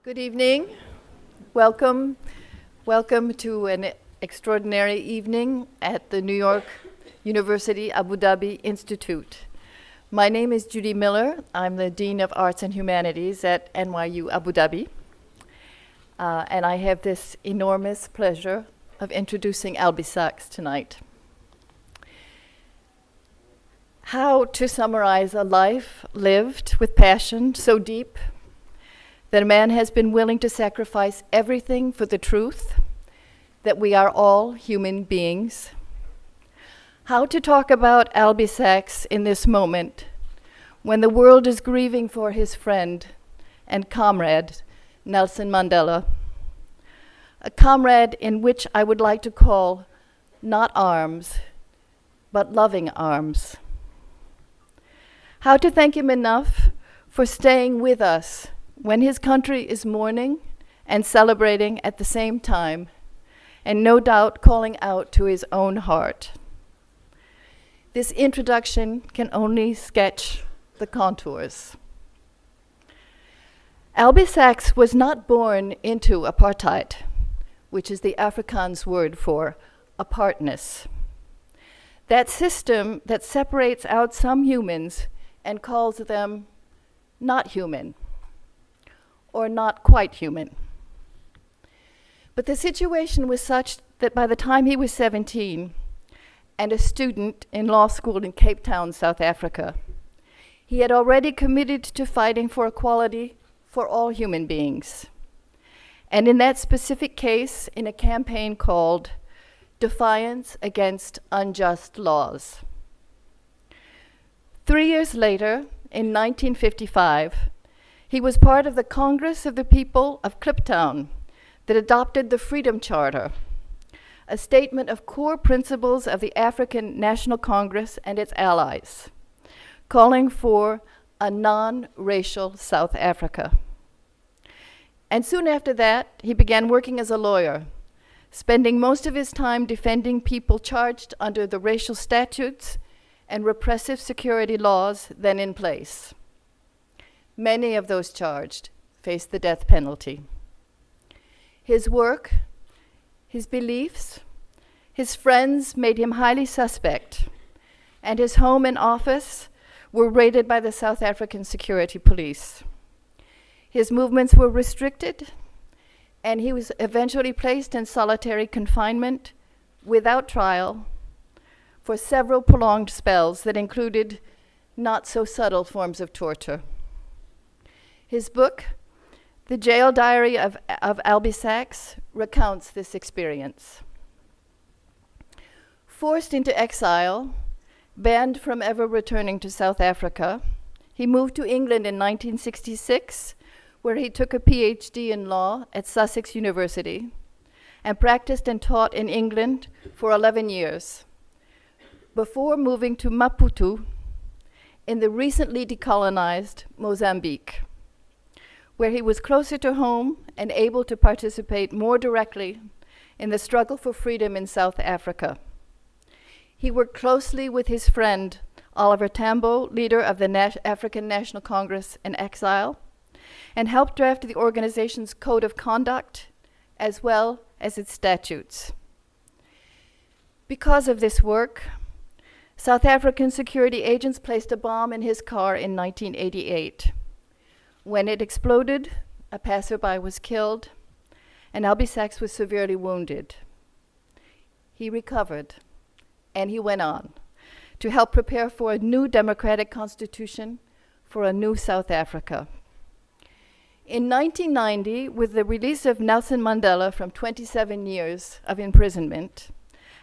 Good evening. Welcome. Welcome to an extraordinary evening at the New York University Abu Dhabi Institute. My name is Judy Miller. I'm the Dean of Arts and Humanities at NYU Abu Dhabi. And I have this enormous pleasure of introducing Albie Sachs tonight. How to summarize a life lived with passion so deep that a man has been willing to sacrifice everything for the truth that we are all human beings. How to talk about Albie Sachs in this moment when the world is grieving for his friend and comrade, Nelson Mandela. A comrade in which I would like to call not arms, but loving arms. How to thank him enough for staying with us when his country is mourning and celebrating at the same time, and no doubt calling out to his own heart. This introduction can only sketch the contours. Albie Sachs was not born into apartheid, which is the Afrikaans word for apartness. That system that separates out some humans and calls them not human, or not quite human. But the situation was such that by the time he was 17 and a student in law school in Cape Town, South Africa, he had already committed to fighting for equality for all human beings. And in that specific case, in a campaign called Defiance Against Unjust Laws. 3 years later, in 1955, he was part of the Congress of the People of Kliptown that adopted the Freedom Charter, a statement of core principles of the African National Congress and its allies, calling for a non-racial South Africa. And soon after that, he began working as a lawyer, spending most of his time defending people charged under the racial statutes and repressive security laws then in place. Many of those charged faced the death penalty. His work, his beliefs, his friends made him highly suspect, and his home and office were raided by the South African security police. His movements were restricted, and he was eventually placed in solitary confinement without trial for several prolonged spells that included not so subtle forms of torture. His book, The Jail Diary of Albie Sachs, recounts this experience. Forced into exile, banned from ever returning to South Africa, he moved to England in 1966, where he took a PhD in law at Sussex University and practiced and taught in England for 11 years, before moving to Maputo in the recently decolonized Mozambique, where he was closer to home and able to participate more directly in the struggle for freedom in South Africa. He worked closely with his friend Oliver Tambo, leader of the African National Congress in exile, and helped draft the organization's code of conduct as well as its statutes. Because of this work, South African security agents placed a bomb in his car in 1988. When it exploded, a passerby was killed, and Albie Sachs was severely wounded. He recovered, and he went on to help prepare for a new democratic constitution for a new South Africa. In 1990, with the release of Nelson Mandela from 27 years of imprisonment,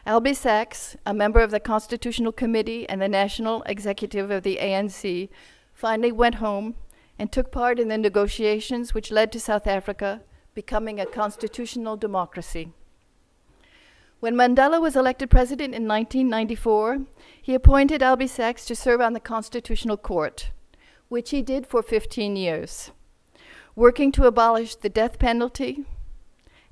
Albie Sachs, a member of the Constitutional Committee and the National Executive of the ANC, finally went home and took part in the negotiations which led to South Africa becoming a constitutional democracy. When Mandela was elected president in 1994, he appointed Albie Sachs to serve on the Constitutional Court, which he did for 15 years, working to abolish the death penalty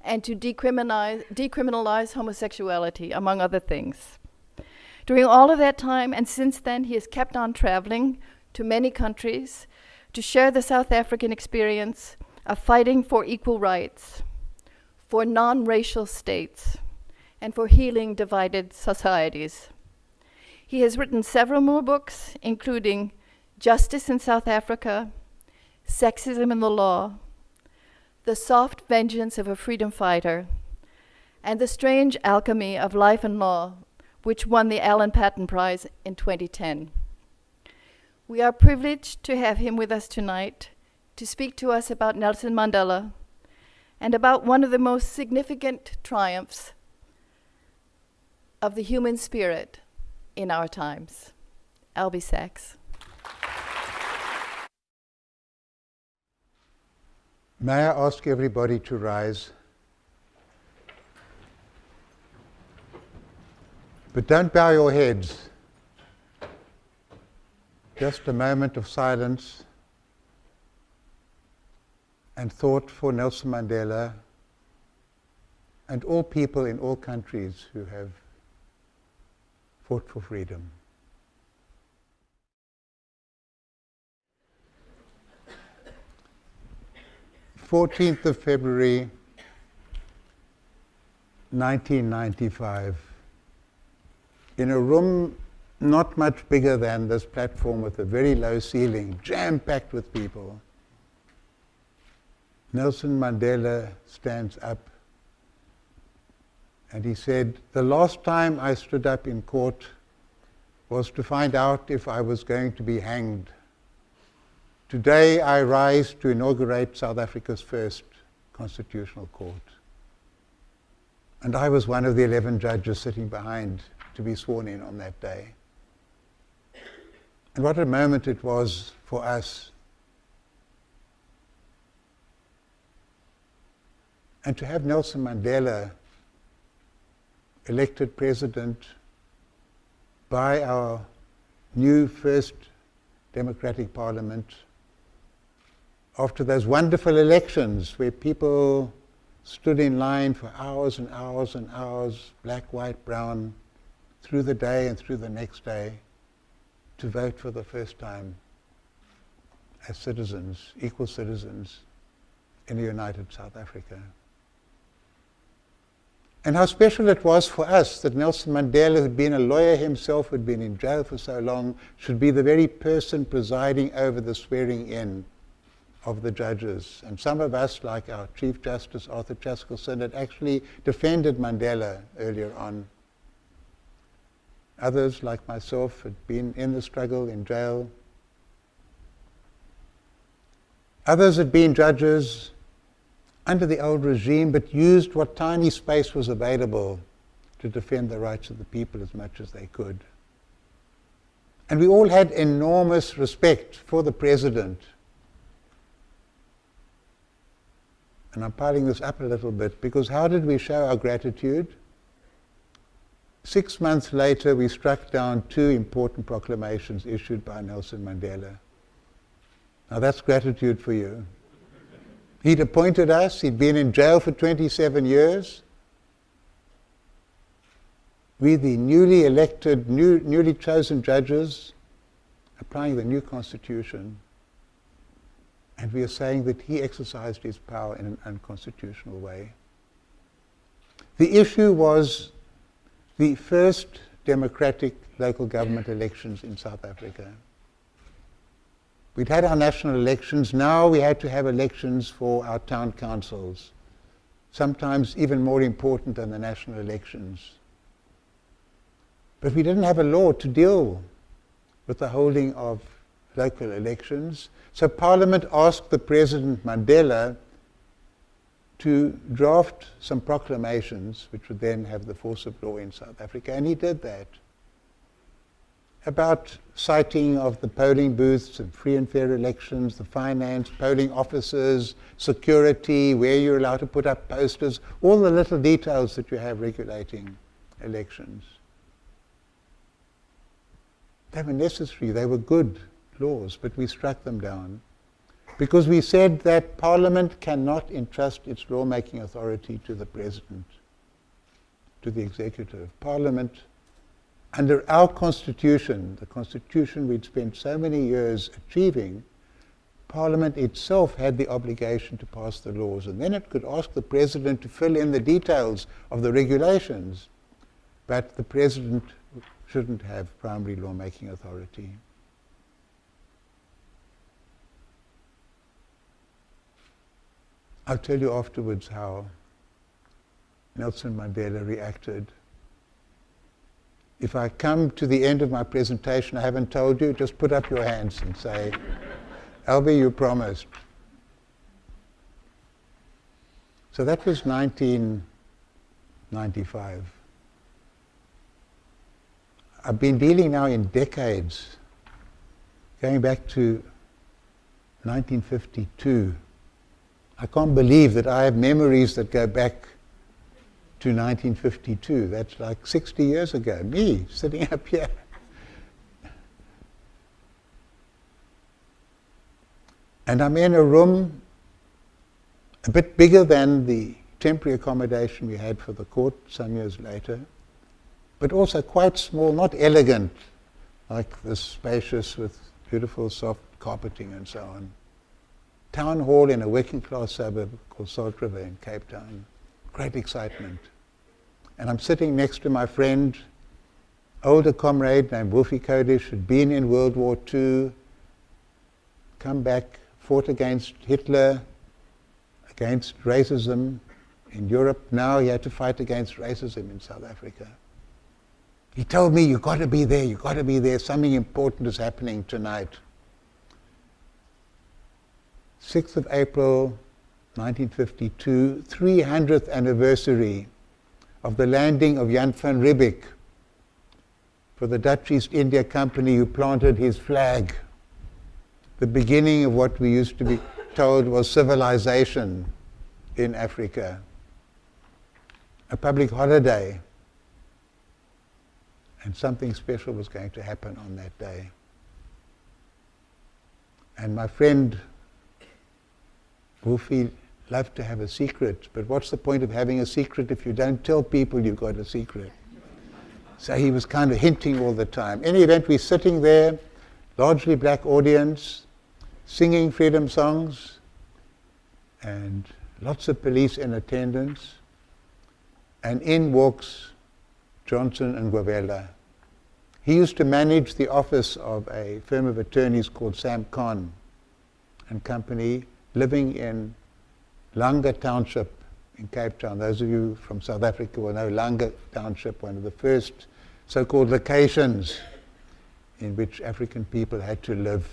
and to decriminalize homosexuality, among other things. During all of that time, and since then, he has kept on traveling to many countries to share the South African experience of fighting for equal rights, for non-racial states, and for healing divided societies. He has written several more books, including Justice in South Africa, Sexism in the Law, The Soft Vengeance of a Freedom Fighter, and The Strange Alchemy of Life and Law, which won the Alan Paton Prize in 2010. We are privileged to have him with us tonight to speak to us about Nelson Mandela and about one of the most significant triumphs of the human spirit in our times. Albie Sachs. May I ask everybody to rise? But don't bow your heads. Just a moment of silence and thought for Nelson Mandela and all people in all countries who have fought for freedom. February 14th, 1995. In a room not much bigger than this platform with a very low ceiling, jam-packed with people, Nelson Mandela stands up and he said, "The last time I stood up in court was to find out if I was going to be hanged. Today I rise to inaugurate South Africa's first constitutional court." And I was one of the 11 judges sitting behind to be sworn in on that day. And what a moment it was for us. And to have Nelson Mandela elected president by our new first democratic parliament after those wonderful elections where people stood in line for hours and hours and hours, black, white, brown, through the day and through the next day, to vote for the first time as citizens, equal citizens in a united South Africa. And how special it was for us that Nelson Mandela, who'd been a lawyer himself, who'd been in jail for so long, should be the very person presiding over the swearing in of the judges. And some of us, like our Chief Justice Arthur Chaskalson, had actually defended Mandela earlier on. Others, like myself, had been in the struggle, in jail. Others had been judges under the old regime, but used what tiny space was available to defend the rights of the people as much as they could. And we all had enormous respect for the president. And I'm piling this up a little bit, because how did we show our gratitude? 6 months later, we struck down 2 important proclamations issued by Nelson Mandela. Now that's gratitude for you. He'd appointed us, he'd been in jail for 27 years. We, the newly elected, newly chosen judges, applying the new constitution, and we are saying that he exercised his power in an unconstitutional way. The issue was the first democratic local government elections in South Africa. We'd had our national elections, now we had to have elections for our town councils, sometimes even more important than the national elections. But we didn't have a law to deal with the holding of local elections, so Parliament asked the President Mandela to draft some proclamations which would then have the force of law in South Africa, and he did that. About citing of the polling booths and free and fair elections, the finance, polling officers, security, where you're allowed to put up posters, all the little details that you have regulating elections. They were necessary, they were good laws, but we struck them down because we said that Parliament cannot entrust its lawmaking authority to the President, to the executive. Parliament, under our constitution, the constitution we'd spent so many years achieving, Parliament itself had the obligation to pass the laws, and then it could ask the President to fill in the details of the regulations, but the President shouldn't have primary lawmaking authority. I'll tell you afterwards how Nelson Mandela reacted. If I come to the end of my presentation, I haven't told you, just put up your hands and say, Albie, you promised. So that was 1995. I've been dealing now in decades, going back to 1952. I can't believe that I have memories that go back to 1952. That's like 60 years ago. Me, sitting up here. And I'm in a room a bit bigger than the temporary accommodation we had for the court some years later, but also quite small, not elegant, like this spacious with beautiful soft carpeting and so on. Town hall in a working class suburb called Salt River in Cape Town. Great excitement. And I'm sitting next to my friend, older comrade named Wolfie Kodesh, had been in World War II, come back, fought against Hitler, against racism in Europe. Now he had to fight against racism in South Africa. He told me, you've got to be there, you've got to be there, something important is happening tonight. 6th of April, 1952, 300th anniversary of the landing of Jan van Riebeeck for the Dutch East India Company, who planted his flag. The beginning of what we used to be told was civilization in Africa. A public holiday. And something special was going to happen on that day. And my friend Wolfie loved to have a secret, but what's the point of having a secret if you don't tell people you've got a secret? So he was kind of hinting all the time. In any event, we're sitting there, largely black audience, singing freedom songs, and lots of police in attendance. And in walks Johnson and Guavela. He used to manage the office of a firm of attorneys called Sam Khan and Company, living in Langa Township in Cape Town. Those of you from South Africa will know Langa Township, one of the first so-called locations in which African people had to live.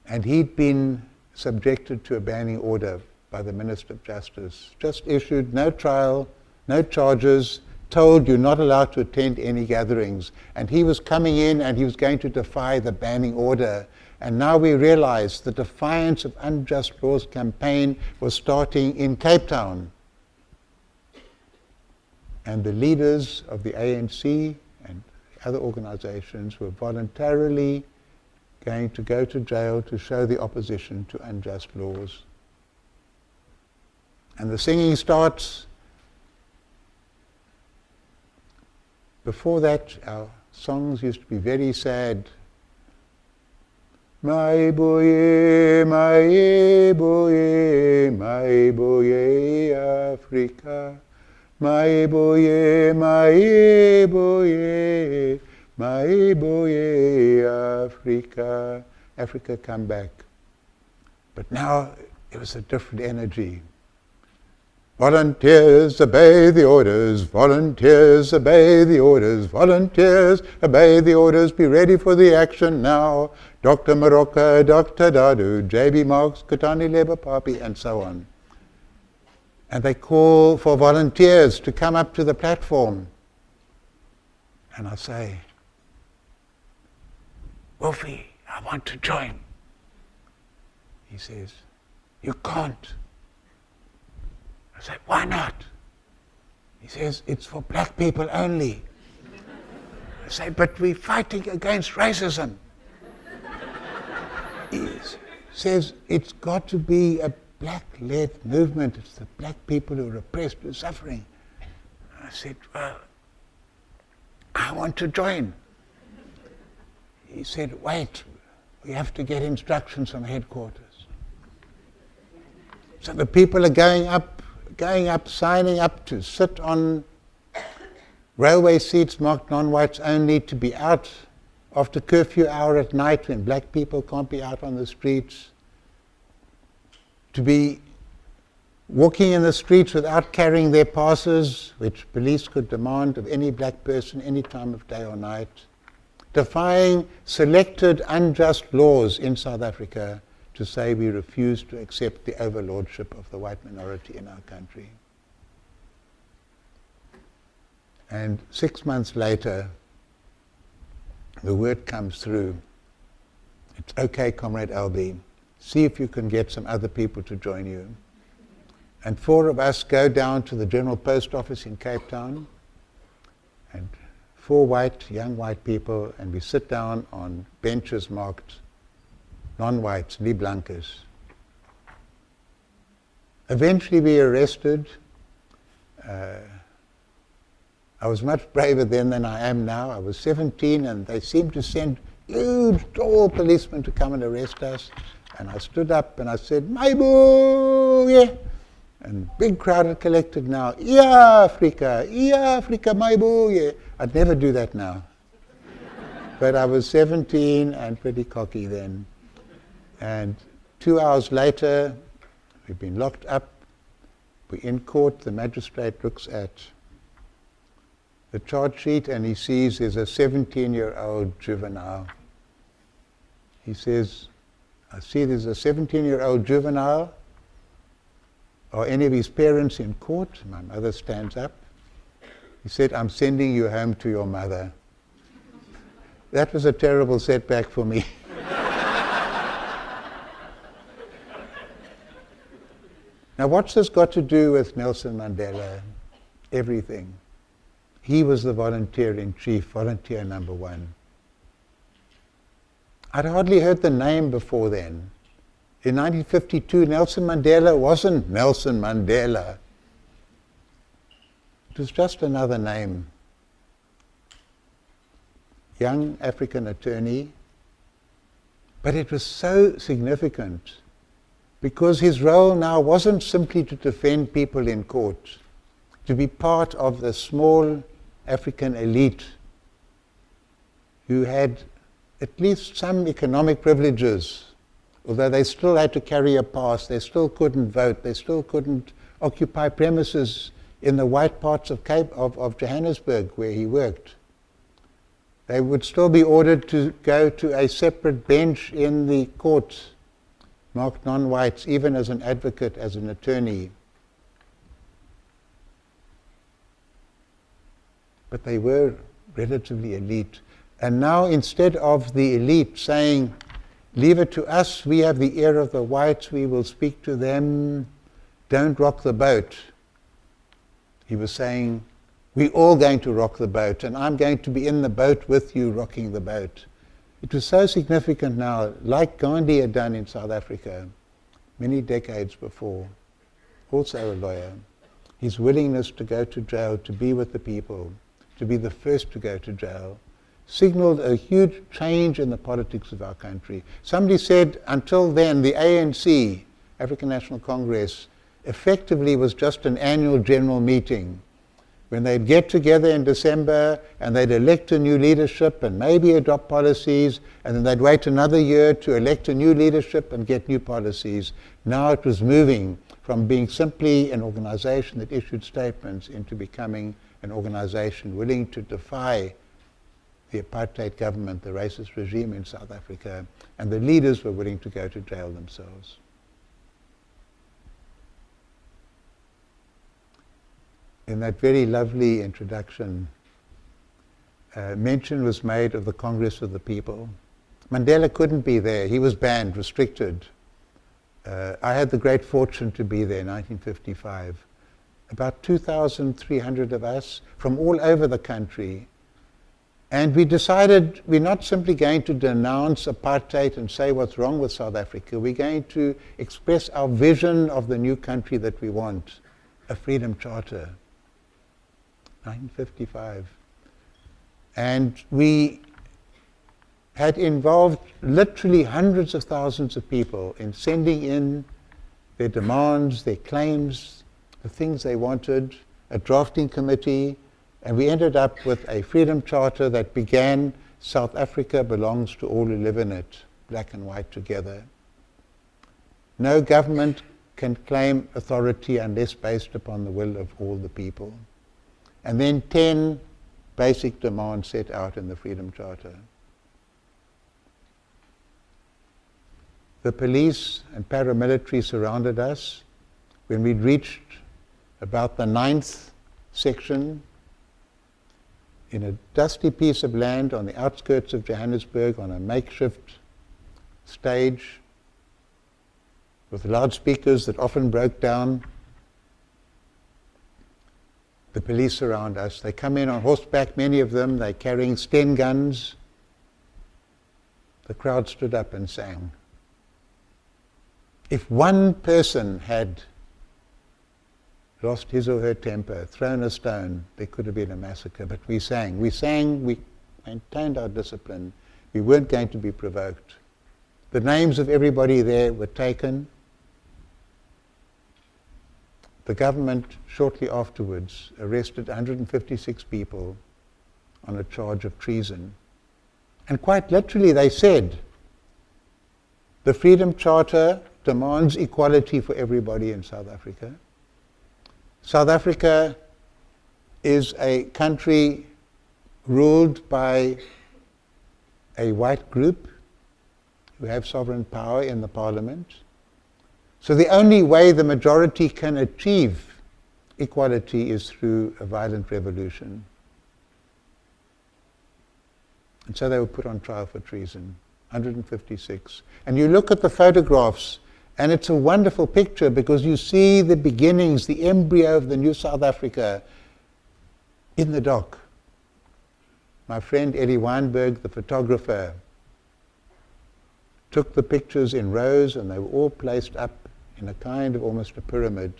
And he'd been subjected to a banning order by the Minister of Justice, just issued, no trial, no charges, told you're not allowed to attend any gatherings. And he was coming in and he was going to defy the banning order. And now we realize the Defiance of Unjust Laws campaign was starting in Cape Town. And the leaders of the ANC and other organizations were voluntarily going to go to jail to show the opposition to unjust laws. And the singing starts. Before that, our songs used to be very sad. My boye, my boye, my boye, Africa. My boye, my boye, my boye, Africa. Africa, come back. But now it was a different energy. Volunteers, obey the orders. Volunteers, obey the orders. Volunteers, obey the orders. Be ready for the action now. Dr. Maroka, Dr. Dadu, J.B. Marks, Kutani Leba Papi, and so on. And they call for volunteers to come up to the platform. And I say, Wolfie, I want to join. He says, you can't. I say, why not? He says, it's for black people only. I say, but we're fighting against racism. He says, it's got to be a black-led movement. It's the black people who are oppressed, who are suffering. I said, well, I want to join. He said, wait, We have to get instructions from headquarters. So the people are going up, signing up to sit on railway seats marked non-whites only, to be out after curfew hour at night when black people can't be out on the streets, to be walking in the streets without carrying their passes, which police could demand of any black person any time of day or night, defying selected unjust laws in South Africa to say we refuse to accept the overlordship of the white minority in our country. And 6 months later, the word comes through, it's okay, Comrade Albie, see if you can get some other people to join you. And 4 of us go down to the General Post Office in Cape Town, and 4 young white people, and we sit down on benches marked non-whites, nie blankes. Eventually we arrested. I was much braver then than I am now. I was 17 and they seemed to send huge, tall policemen to come and arrest us. And I stood up and I said, "Maibu, yeah." And big crowd had collected now. Yeah, Africa, Maibu, yeah. I'd never do that now. But I was 17 and pretty cocky then. And 2 hours later, we've been locked up. We're in court. The magistrate looks at the charge sheet and he sees there's a 17-year-old juvenile. He says, "I see there's a 17-year-old juvenile. Are any of his parents in court?" My mother stands up. He said, "I'm sending you home to your mother." That was a terrible setback for me. Now, what's this got to do with Nelson Mandela? Everything. He was the volunteer-in-chief, volunteer number 1. I'd hardly heard the name before then. In 1952, Nelson Mandela wasn't Nelson Mandela. It was just another name. Young African attorney. But it was so significant because his role now wasn't simply to defend people in court, to be part of the small African elite who had at least some economic privileges, although they still had to carry a pass, they still couldn't vote, they still couldn't occupy premises in the white parts of Johannesburg where he worked. They would still be ordered to go to a separate bench in the court, marked non-whites, even as an advocate, as an attorney. But they were relatively elite. And now instead of the elite saying, "Leave it to us, we have the ear of the whites, we will speak to them, don't rock the boat," he was saying, "We're all going to rock the boat, and I'm going to be in the boat with you rocking the boat." It was so significant now, like Gandhi had done in South Africa many decades before, also a lawyer. His willingness to go to jail, to be with the people, to be the first to go to jail, signaled a huge change in the politics of our country. Somebody said until then the ANC, African National Congress, effectively was just an annual general meeting when they'd get together in December and they'd elect a new leadership and maybe adopt policies, and then they'd wait another year to elect a new leadership and get new policies. Now it was moving from being simply an organization that issued statements into becoming an organization willing to defy the apartheid government, the racist regime in South Africa, and the leaders were willing to go to jail themselves. In that very lovely introduction, mention was made of the Congress of the People. Mandela couldn't be there. He was banned, restricted. I had the great fortune to be there in 1955. About 2,300 of us from all over the country. And we decided we're not simply going to denounce apartheid and say what's wrong with South Africa. We're going to express our vision of the new country that we want, a freedom charter. 1955. And we had involved literally hundreds of thousands of people in sending in their demands, their claims, the things they wanted, a drafting committee, and we ended up with a freedom charter that began, South Africa belongs to all who live in it, black and white together. No government can claim authority unless based upon the will of all the people. And then 10 basic demands set out in the Freedom Charter. The police and paramilitary surrounded us. When we'd reached about the 9th section, in a dusty piece of land on the outskirts of Johannesburg on a makeshift stage with loudspeakers that often broke down, the police surround us. They come in on horseback, many of them. They're carrying Sten guns. The crowd stood up and sang. If one person had lost his or her temper, thrown a stone, there could have been a massacre. But we sang, we maintained our discipline. We weren't going to be provoked. The names of everybody there were taken. The government, shortly afterwards, arrested 156 people on a charge of treason. And quite literally they said, the Freedom Charter demands equality for everybody in South Africa. South Africa is a country ruled by a white group who have sovereign power in the parliament. So the only way the majority can achieve equality is through a violent revolution. And so they were put on trial for treason, 156. And you look at the photographs, and it's a wonderful picture because you see the beginnings, the embryo of the new South Africa in the dock. My friend Eddie Weinberg, the photographer, took the pictures in rows, and they were all placed up in a kind of almost a pyramid.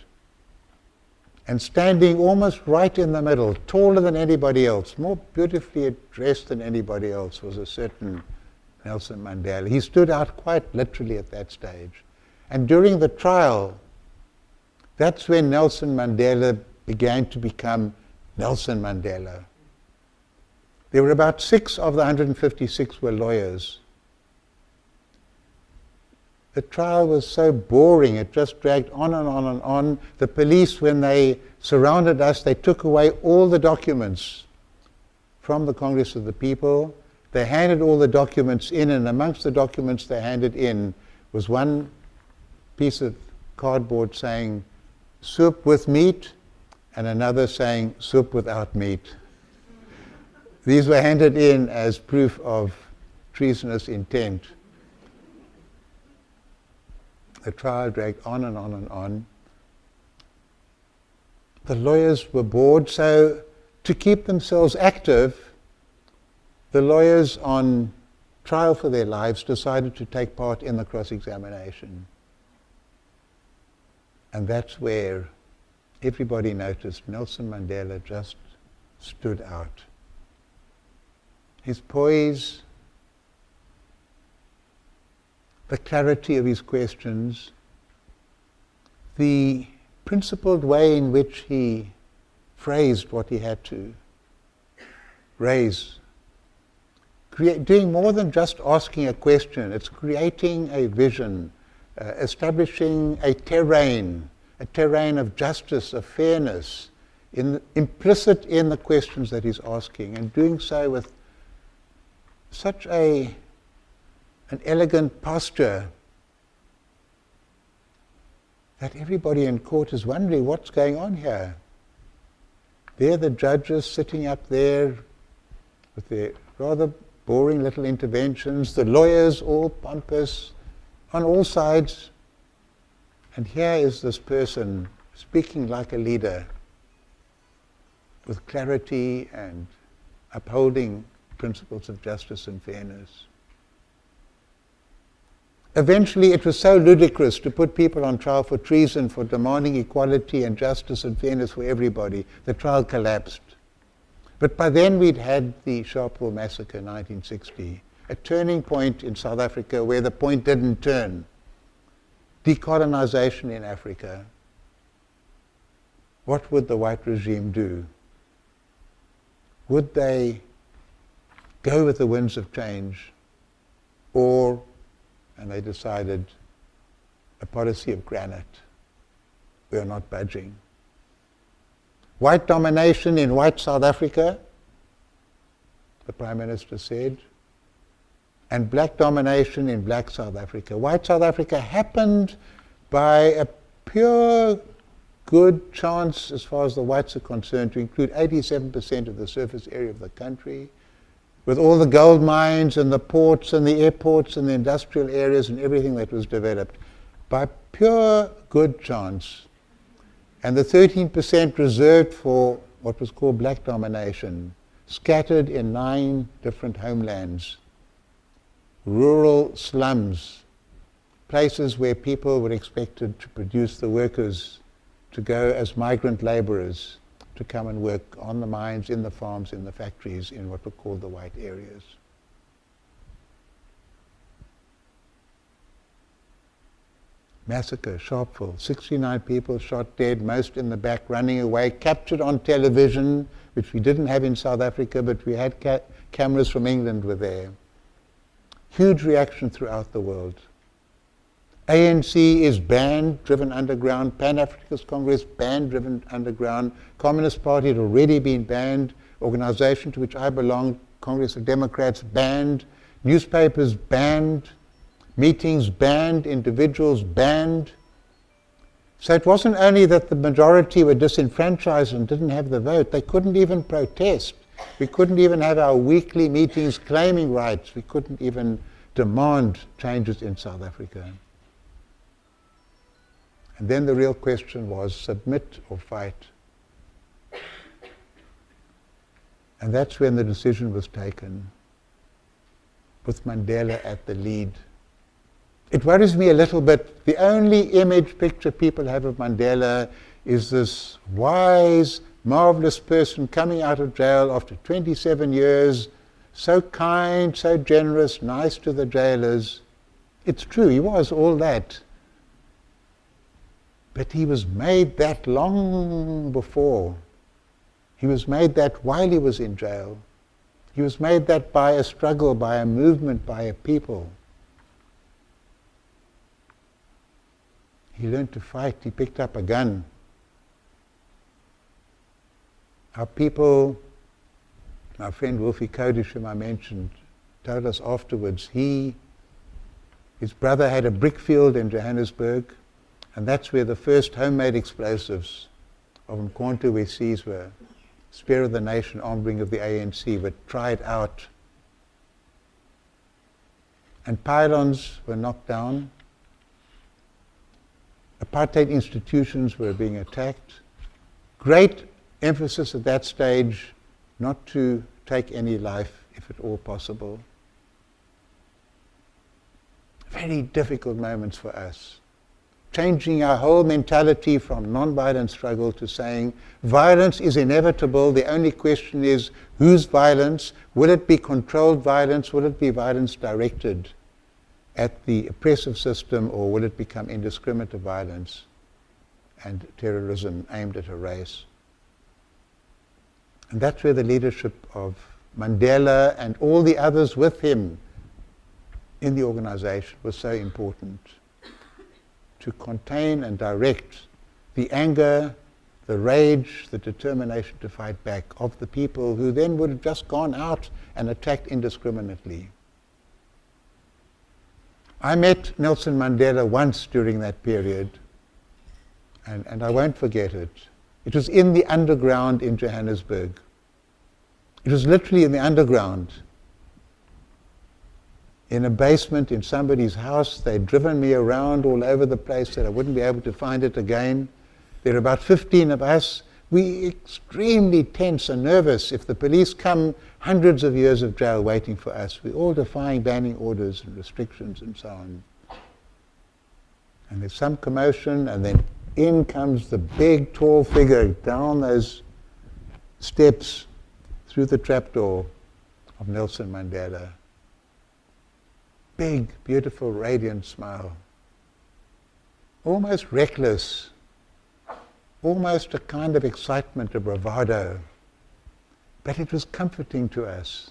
And standing almost right in the middle, taller than anybody else, more beautifully dressed than anybody else, was a certain Nelson Mandela. He stood out quite literally at that stage. And during the trial, that's when Nelson Mandela began to become Nelson Mandela. There were about 6 of the 156 were lawyers. The trial was so boring, it just dragged on and on and on. The police, when they surrounded us, they took away all the documents from the Congress of the People. They handed all the documents in, and amongst the documents they handed in was one piece of cardboard saying soup with meat, and another saying soup without meat. These were handed in as proof of treasonous intent. The trial dragged on and on and on. The lawyers were bored, so to keep themselves active, the lawyers on trial for their lives decided to take part in the cross-examination. And that's where everybody noticed Nelson Mandela just stood out. His poise, the clarity of his questions, the principled way in which he phrased what he had to raise, doing more than just asking a question. It's creating a vision, establishing a terrain of justice, of fairness, implicit in the questions that he's asking, and doing so with such an elegant posture that everybody in court is wondering what's going on here. They're the judges sitting up there with their rather boring little interventions, the lawyers all pompous on all sides, and here is this person speaking like a leader with clarity and upholding principles of justice and fairness. Eventually, it was so ludicrous to put people on trial for treason, for demanding equality and justice and fairness for everybody. The trial collapsed. But by then, we'd had the Sharpeville Massacre in 1960, a turning point in South Africa where the point didn't turn. Decolonization in Africa. What would the white regime do? Would they go with the winds of change, or, and they decided, a policy of granite? We are not budging. White domination in white South Africa, the Prime Minister said, and black domination in black South Africa. White South Africa happened by a pure good chance, as far as the whites are concerned, to include 87% of the surface area of the country, with all the gold mines and the ports and the airports and the industrial areas and everything that was developed, by pure good chance. And the 13% reserved for what was called black domination, scattered in 9 different homelands, rural slums, places where people were expected to produce the workers, to go as migrant laborers, to come and work on the mines, in the farms, in the factories, in what were called the white areas. Massacre, Sharpeville, 69 people shot dead, most in the back running away, captured on television, which we didn't have in South Africa, but we had cameras from England were there. Huge reaction throughout the world. ANC is banned, driven underground. Pan-Africanist Congress banned, driven underground. Communist Party had already been banned. Organization to which I belong, Congress of Democrats, banned. Newspapers banned. Meetings banned. Individuals banned. So it wasn't only that the majority were disenfranchised and didn't have the vote, they couldn't even protest. We couldn't even have our weekly meetings claiming rights. We couldn't even demand changes in South Africa. And then the real question was, submit or fight? And that's when the decision was taken, with Mandela at the lead. It worries me a little bit. The only image picture people have of Mandela is this wise, marvelous person coming out of jail after 27 years, so kind, so generous, nice to the jailers. It's true, he was all that. But he was made that long before. He was made that while he was in jail. He was made that by a struggle, by a movement, by a people. He learned to fight. He picked up a gun. Our people, my friend Wolfie Kodish, whom I mentioned, told us afterwards, his brother had a brick field in Johannesburg, and that's where the first homemade explosives of Mkhonto Wesi's were, Spear of the Nation, armed wing of the ANC, were tried out. And pylons were knocked down. Apartheid institutions were being attacked. Great emphasis at that stage not to take any life, if at all possible. Very difficult moments for us. Changing our whole mentality from non-violent struggle to saying violence is inevitable. The only question is whose violence? Will it be controlled violence? Will it be violence directed at the oppressive system, or will it become indiscriminate violence and terrorism aimed at a race? And that's where the leadership of Mandela and all the others with him in the organization was so important, to contain and direct the anger, the rage, the determination to fight back of the people who then would have just gone out and attacked indiscriminately. I met Nelson Mandela once during that period, and I won't forget it. It was in the underground in Johannesburg. It was literally in the underground. In a basement in somebody's house. They'd driven me around all over the place that I wouldn't be able to find it again. There were about 15 of us. We extremely tense and nervous. If the police come, hundreds of years of jail waiting for us. We're all defying banning orders and restrictions and so on. And there's some commotion, and then in comes the big, tall figure down those steps through the trapdoor of Nelson Mandela. big, beautiful, radiant smile. Almost reckless, almost a kind of excitement, a bravado. But it was comforting to us.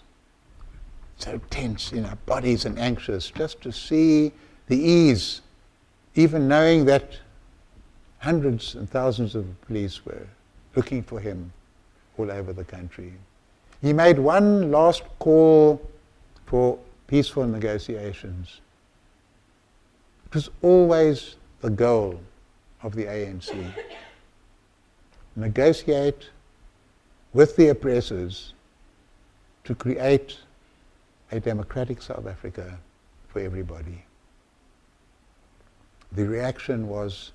So tense in our bodies and anxious, just to see the ease, even knowing that hundreds and thousands of police were looking for him all over the country. He made one last call for peaceful negotiations. It was always the goal of the ANC. Negotiate with the oppressors to create a democratic South Africa for everybody. The reaction was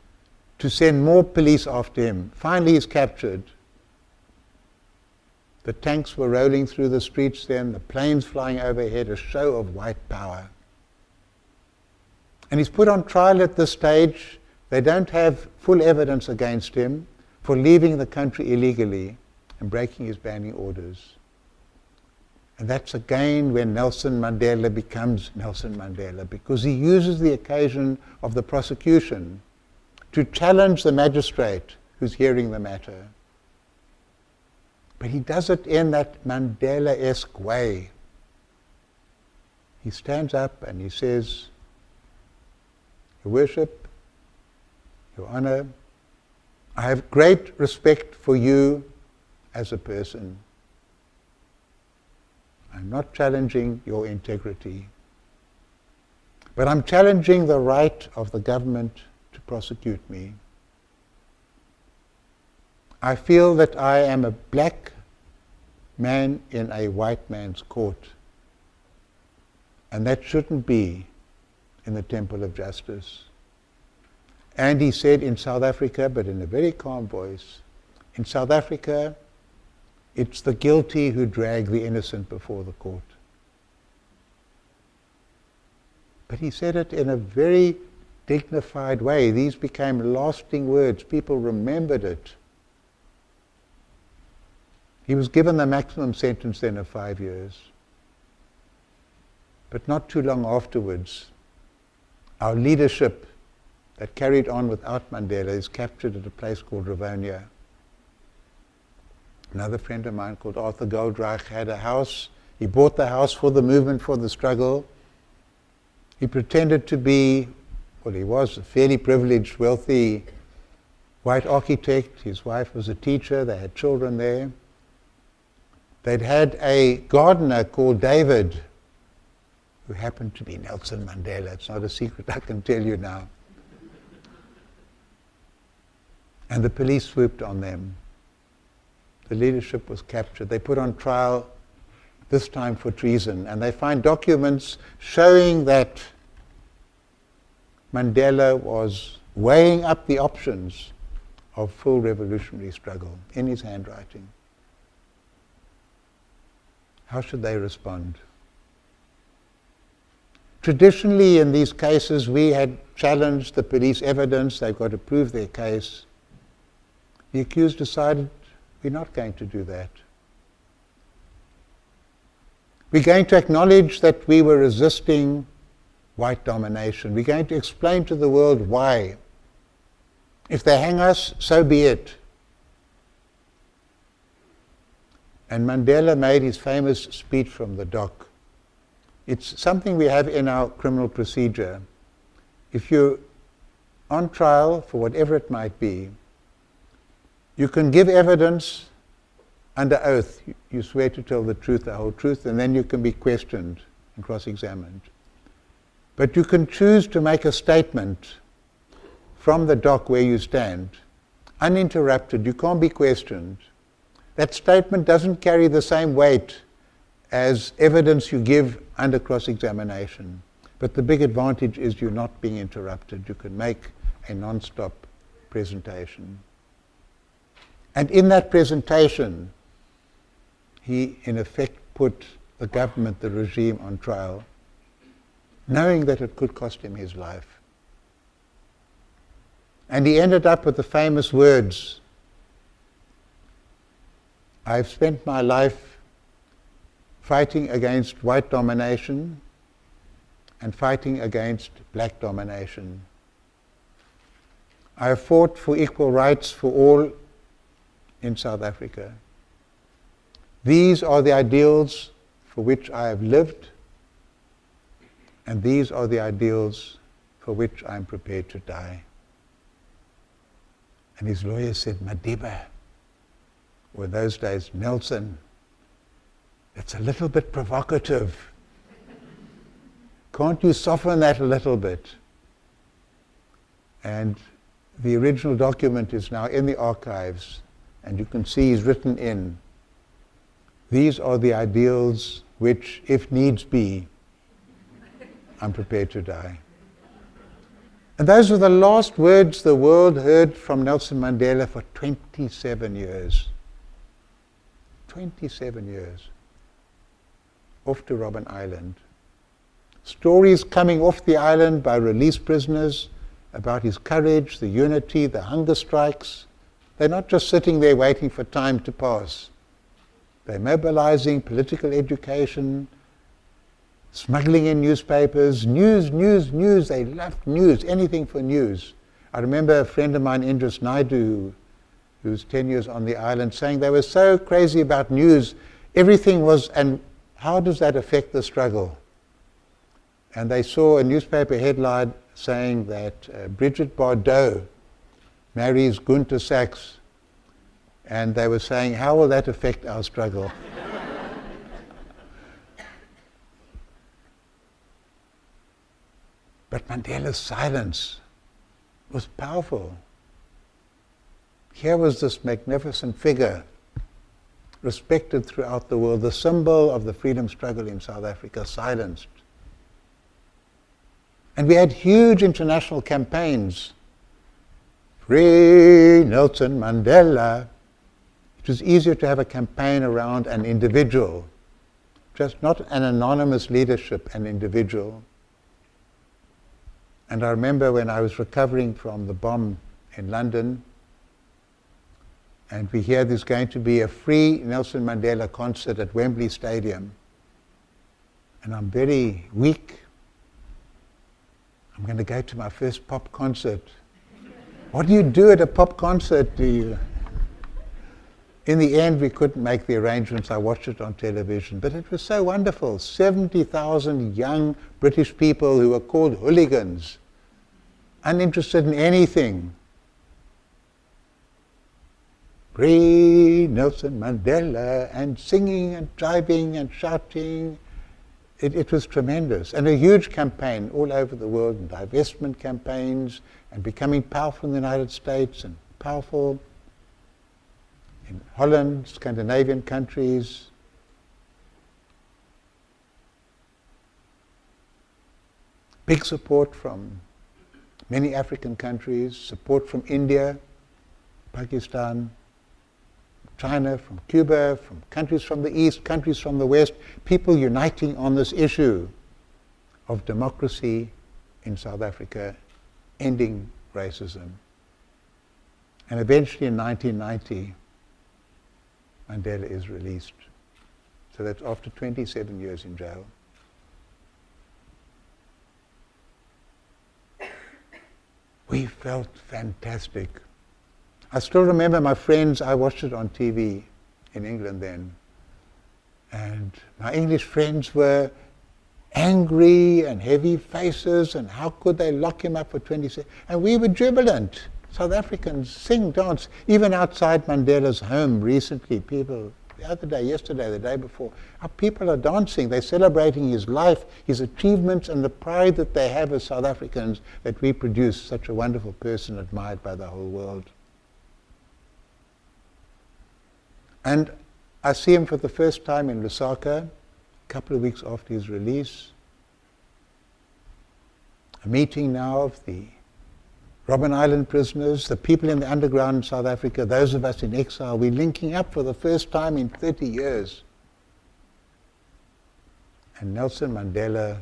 to send more police after him. Finally he's captured. The tanks were rolling through the streets then, the planes flying overhead, a show of white power. And he's put on trial at this stage. They don't have full evidence against him for leaving the country illegally and breaking his banning orders. And that's again when Nelson Mandela becomes Nelson Mandela, because he uses the occasion of the prosecution to challenge the magistrate who's hearing the matter. But he does it in that Mandela-esque way. He stands up and he says, Your Worship, Your Honor, I have great respect for you as a person. I'm not challenging your integrity, but I'm challenging the right of the government to prosecute me. I feel that I am a black man in a white man's court, and that shouldn't be in the temple of justice. And he said in South Africa, but in a very calm voice, in South Africa, it's the guilty who drag the innocent before the court. But he said it in a very dignified way. These became lasting words. People remembered it. He was given the maximum sentence then of 5 years. But not too long afterwards, our leadership that carried on without Mandela is captured at a place called Rivonia. Another friend of mine called Arthur Goldreich had a house. He bought the house for the movement, for the struggle. He pretended to be, well, he was a fairly privileged, wealthy white architect. His wife was a teacher. They had children there. They'd had a gardener called David, who happened to be Nelson Mandela. It's not a secret, I can tell you now. And the police swooped on them. The leadership was captured. They put on trial, this time for treason, and they find documents showing that Mandela was weighing up the options of full revolutionary struggle in his handwriting. How should they respond? Traditionally, in these cases, we had challenged the police evidence. They've got to prove their case. The accused decided, we're not going to do that. We're going to acknowledge that we were resisting white domination. We're going to explain to the world why. If they hang us, so be it. And Mandela made his famous speech from the dock. It's something we have in our criminal procedure. If you're on trial for whatever it might be, you can give evidence under oath. You swear to tell the truth, the whole truth, and then you can be questioned and cross-examined. But you can choose to make a statement from the dock where you stand, uninterrupted. You can't be questioned. That statement doesn't carry the same weight as evidence you give under cross-examination. But the big advantage is you're not being interrupted. You can make a non-stop presentation. And in that presentation, he in effect put the government, the regime, on trial, knowing that it could cost him his life. And he ended up with the famous words, I've spent my life fighting against white domination, and fighting against black domination. I have fought for equal rights for all in South Africa. These are the ideals for which I have lived, and these are the ideals for which I am prepared to die. And his lawyer said, Madiba, or in those days, Nelson, it's a little bit provocative. Can't you soften that a little bit? And the original document is now in the archives, and you can see he's written in, these are the ideals which, if needs be, I'm prepared to die. And those were the last words the world heard from Nelson Mandela for 27 years. 27 years. Off to Robben Island. Stories coming off the island by released prisoners about his courage, the unity, the hunger strikes. They're not just sitting there waiting for time to pass. They're mobilizing political education, smuggling in newspapers, news. They loved news, anything for news. I remember a friend of mine, Indris Naidu, who's 10 years on the island, saying they were so crazy about news. Everything was, and how does that affect the struggle? And they saw a newspaper headline saying that Bridget Bardot marries Gunter Sachs. And they were saying, how will that affect our struggle? But Mandela's silence was powerful. Here was this magnificent figure, respected throughout the world, the symbol of the freedom struggle in South Africa, silenced. And we had huge international campaigns. Free Nelson Mandela. It was easier to have a campaign around an individual, just not an anonymous leadership, an individual. And I remember when I was recovering from the bomb in London, and we hear there's going to be a free Nelson Mandela concert at Wembley Stadium. And I'm very weak. I'm going to go to my first pop concert. What do you do at a pop concert? In the end, we couldn't make the arrangements. I watched it on television. But it was so wonderful. 70,000 young British people who were called hooligans, uninterested in anything. Free Nelson Mandela, and singing and driving and shouting. It was tremendous. And a huge campaign all over the world, and divestment campaigns, and becoming powerful in the United States, and powerful in Holland, Scandinavian countries. Big support from many African countries, support from India, Pakistan, China, from Cuba, from countries from the East, countries from the West, people uniting on this issue of democracy in South Africa, ending racism. And eventually in 1990, Mandela is released. So that's after 27 years in jail. We felt fantastic. I still remember my friends, I watched it on TV in England then, and my English friends were angry and heavy faces, and how could they lock him up for 27? And we were jubilant. South Africans sing, dance. Even outside Mandela's home recently, people, the other day, yesterday, the day before, our people are dancing. They're celebrating his life, his achievements, and the pride that they have as South Africans that we produce such a wonderful person admired by the whole world. And I see him for the first time in Lusaka, a couple of weeks after his release. A meeting now of the Robben Island prisoners, the people in the underground in South Africa, those of us in exile. We're linking up for the first time in 30 years. And Nelson Mandela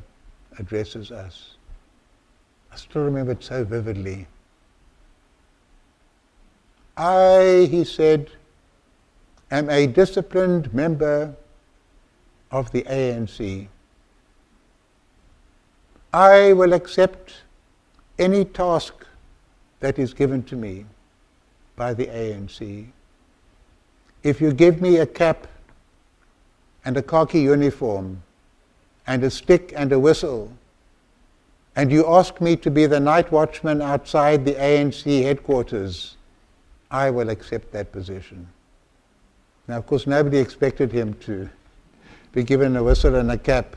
addresses us. I still remember it so vividly. I, he said, am a disciplined member of the ANC. I will accept any task that is given to me by the ANC. If you give me a cap and a khaki uniform and a stick and a whistle, and you ask me to be the night watchman outside the ANC headquarters, I will accept that position. Now, of course, nobody expected him to be given a whistle and a cap,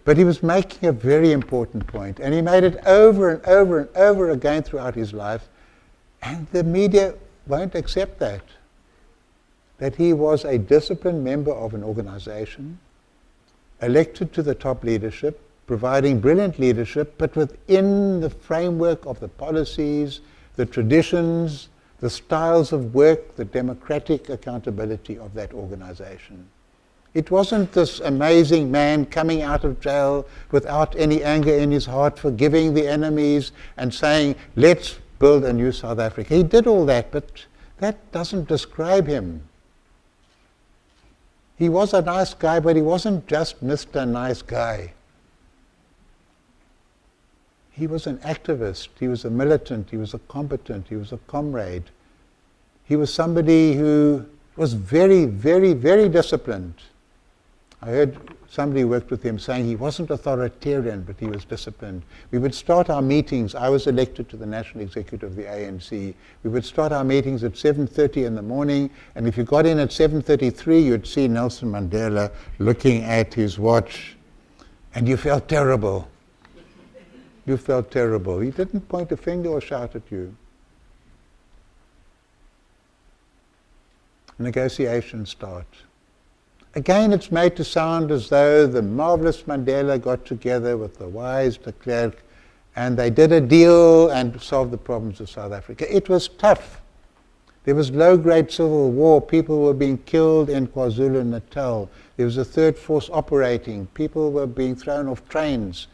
but he was making a very important point, and he made it over and over and over again throughout his life, and the media won't accept that he was a disciplined member of an organization, elected to the top leadership, providing brilliant leadership, but within the framework of the policies, the traditions, the styles of work, the democratic accountability of that organization. It wasn't this amazing man coming out of jail without any anger in his heart, forgiving the enemies and saying, let's build a new South Africa. He did all that, but that doesn't describe him. He was a nice guy, but he wasn't just Mr. Nice Guy. He was an activist, he was a militant, he was a combatant, he was a comrade. He was somebody who was very, very, very disciplined. I heard somebody who worked with him saying he wasn't authoritarian, but he was disciplined. We would start our meetings. I was elected to the National Executive of the ANC. We would start our meetings at 7:30 in the morning, and if you got in at 7:33, you'd see Nelson Mandela looking at his watch, and you felt terrible. You felt terrible. He didn't point a finger or shout at you. Negotiations start. Again, it's made to sound as though the marvelous Mandela got together with the wise de Klerk and they did a deal and solved the problems of South Africa. It was tough. There was low-grade civil war. People were being killed in KwaZulu-Natal. There was a third force operating. People were being thrown off trains.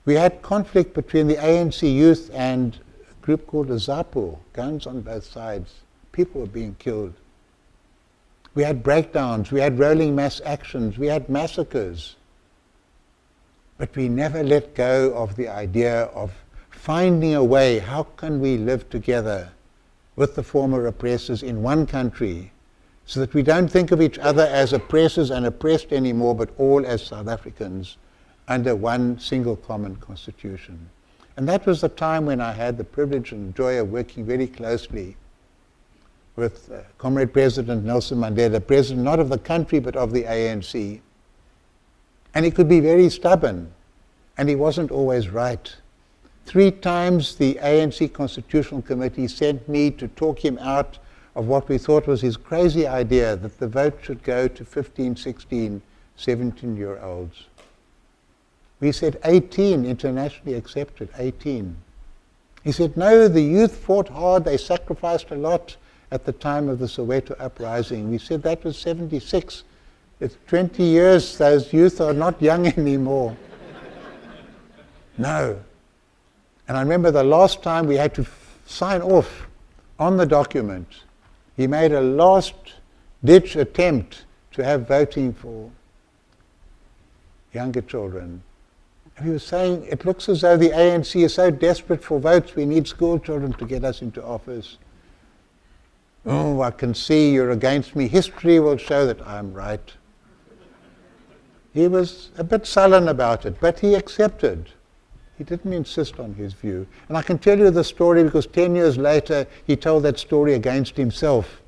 We had conflict between the ANC youth and a group called the ZAPU, guns on both sides. People were being killed. We had breakdowns, we had rolling mass actions, we had massacres. But we never let go of the idea of finding a way, how can we live together with the former oppressors in one country, so that we don't think of each other as oppressors and oppressed anymore, but all as South Africans under one single common constitution. And that was the time when I had the privilege and joy of working very closely with Comrade President Nelson Mandela, president not of the country but of the ANC. And he could be very stubborn, and he wasn't always right. 3 times the ANC Constitutional Committee sent me to talk him out of what we thought was his crazy idea that the vote should go to 15, 16, 17-year-olds. We said 18, internationally accepted, 18. He said, no, the youth fought hard, they sacrificed a lot at the time of the Soweto uprising. We said that was 76. It's 20 years, those youth are not young anymore. No. And I remember the last time we had to sign off on the document. He made a last-ditch attempt to have voting for younger children. And he was saying, it looks as though the ANC is so desperate for votes, we need school children to get us into office. Oh, I can see you're against me. History will show that I'm right. He was a bit sullen about it, but he accepted. He didn't insist on his view. And I can tell you the story because 10 years later he told that story against himself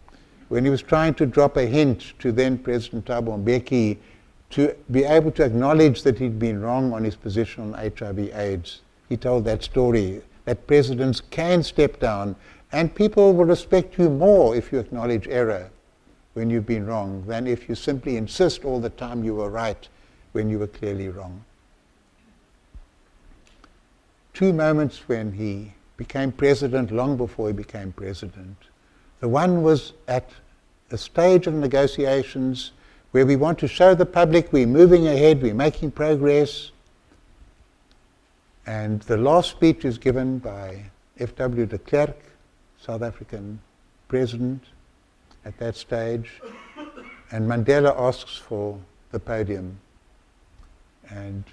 when he was trying to drop a hint to then President Thabo Mbeki to be able to acknowledge that he'd been wrong on his position on HIV/AIDS. He told that story, that presidents can step down and people will respect you more if you acknowledge error when you've been wrong than if you simply insist all the time you were right when you were clearly wrong. 2 moments when he became president long before he became president. The one was at a stage of negotiations where we want to show the public we're moving ahead, we're making progress. And the last speech is given by F.W. de Klerk, South African president at that stage, and Mandela asks for the podium. And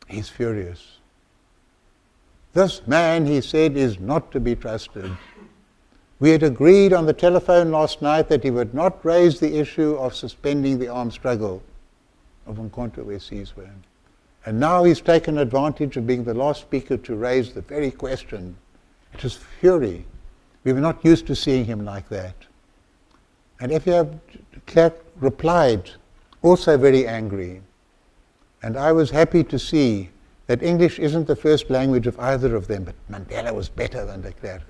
He's furious. This man, he said, is not to be trusted. We had agreed on the telephone last night that he would not raise the issue of suspending the armed struggle of Umkhonto we Sizwe. And now he's taken advantage of being the last speaker to raise the very question. It was fury. We were not used to seeing him like that. And F.A. Klerk replied, also very angry. And I was happy to see that English isn't the first language of either of them, but Mandela was better than de Klerk.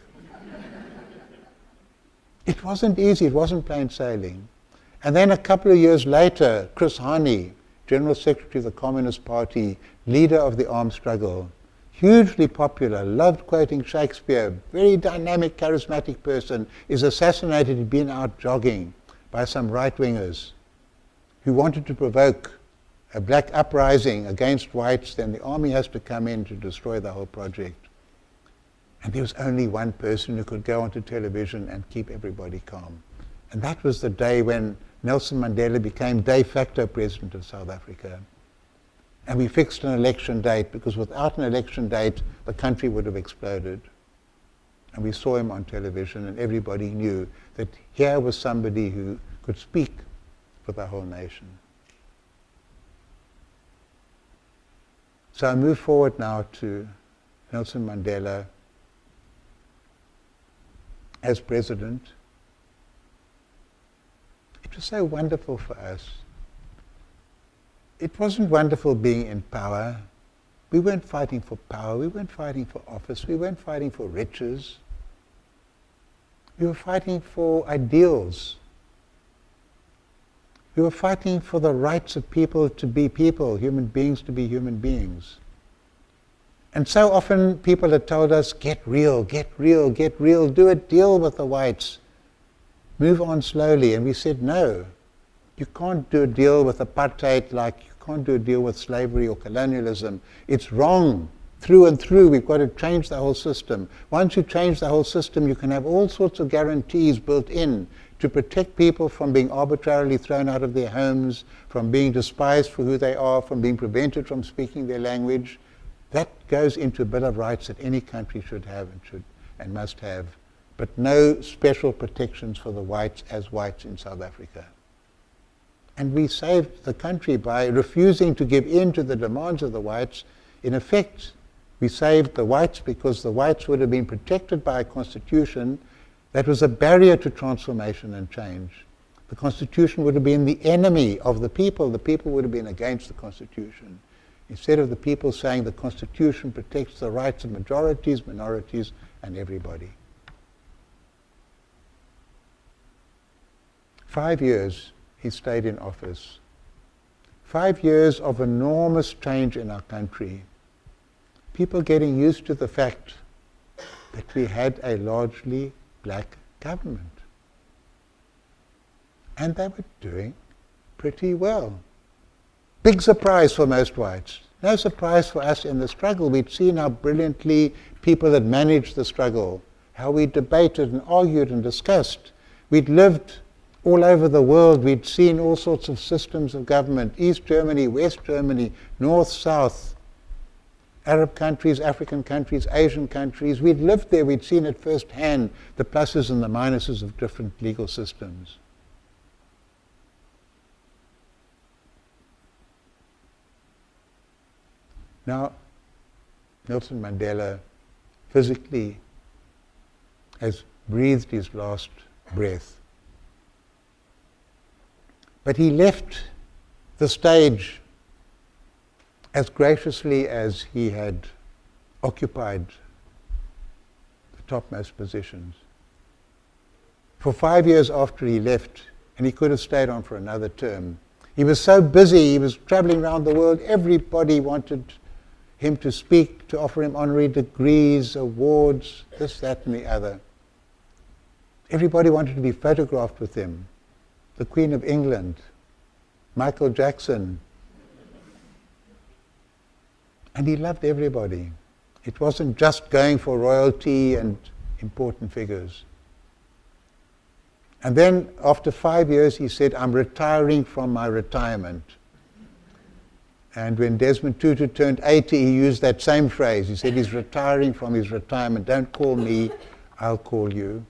It wasn't easy, it wasn't plain sailing. And then a couple of years later, Chris Hani, General Secretary of the Communist Party, leader of the armed struggle, hugely popular, loved quoting Shakespeare, very dynamic, charismatic person, is assassinated. He'd been out jogging by some right-wingers who wanted to provoke a black uprising against whites. Then the army has to come in to destroy the whole project. And there was only one person who could go onto television and keep everybody calm. And that was the day when Nelson Mandela became de facto president of South Africa. And we fixed an election date, because without an election date, the country would have exploded. And we saw him on television, and everybody knew that here was somebody who could speak for the whole nation. So I move forward now to Nelson Mandela as president. It was so wonderful for us. It wasn't wonderful being in power. We weren't fighting for power. We weren't fighting for office. We weren't fighting for riches. We were fighting for ideals. We were fighting for the rights of people to be people, human beings to be human beings. And so often people had told us, get real, get real, get real, do a deal with the whites. Move on slowly. And we said, no, you can't do a deal with apartheid like you can't do a deal with slavery or colonialism. It's wrong through and through. We've got to change the whole system. Once you change the whole system, you can have all sorts of guarantees built in to protect people from being arbitrarily thrown out of their homes, from being despised for who they are, from being prevented from speaking their language. That goes into a Bill of Rights that any country should have and must have, but no special protections for the whites as whites in South Africa. And we saved the country by refusing to give in to the demands of the whites. In effect, we saved the whites because the whites would have been protected by a constitution that was a barrier to transformation and change. The constitution would have been the enemy of the people. The people would have been against the constitution. Instead of the people saying the constitution protects the rights of majorities, minorities, and everybody. 5 years he stayed in office. 5 years of enormous change in our country. People getting used to the fact that we had a largely black government. And they were doing pretty well. Big surprise for most whites. No surprise for us in the struggle. We'd seen how brilliantly people had managed the struggle, how we debated and argued and discussed. We'd lived all over the world. We'd seen all sorts of systems of government, East Germany, West Germany, North, South, Arab countries, African countries, Asian countries. We'd lived there. We'd seen it firsthand, the pluses and the minuses of different legal systems. Now, Nelson Mandela physically has breathed his last breath. But he left the stage as graciously as he had occupied the topmost positions. For 5 years after he left, and he could have stayed on for another term, he was so busy, he was traveling around the world, everybody wanted him to speak, to offer him honorary degrees, awards, this, that, and the other. Everybody wanted to be photographed with him. The Queen of England, Michael Jackson. And he loved everybody. It wasn't just going for royalty and important figures. And then after 5 years he said, I'm retiring from my retirement. And when Desmond Tutu turned 80, he used that same phrase. He said he's retiring from his retirement. Don't call me, I'll call you.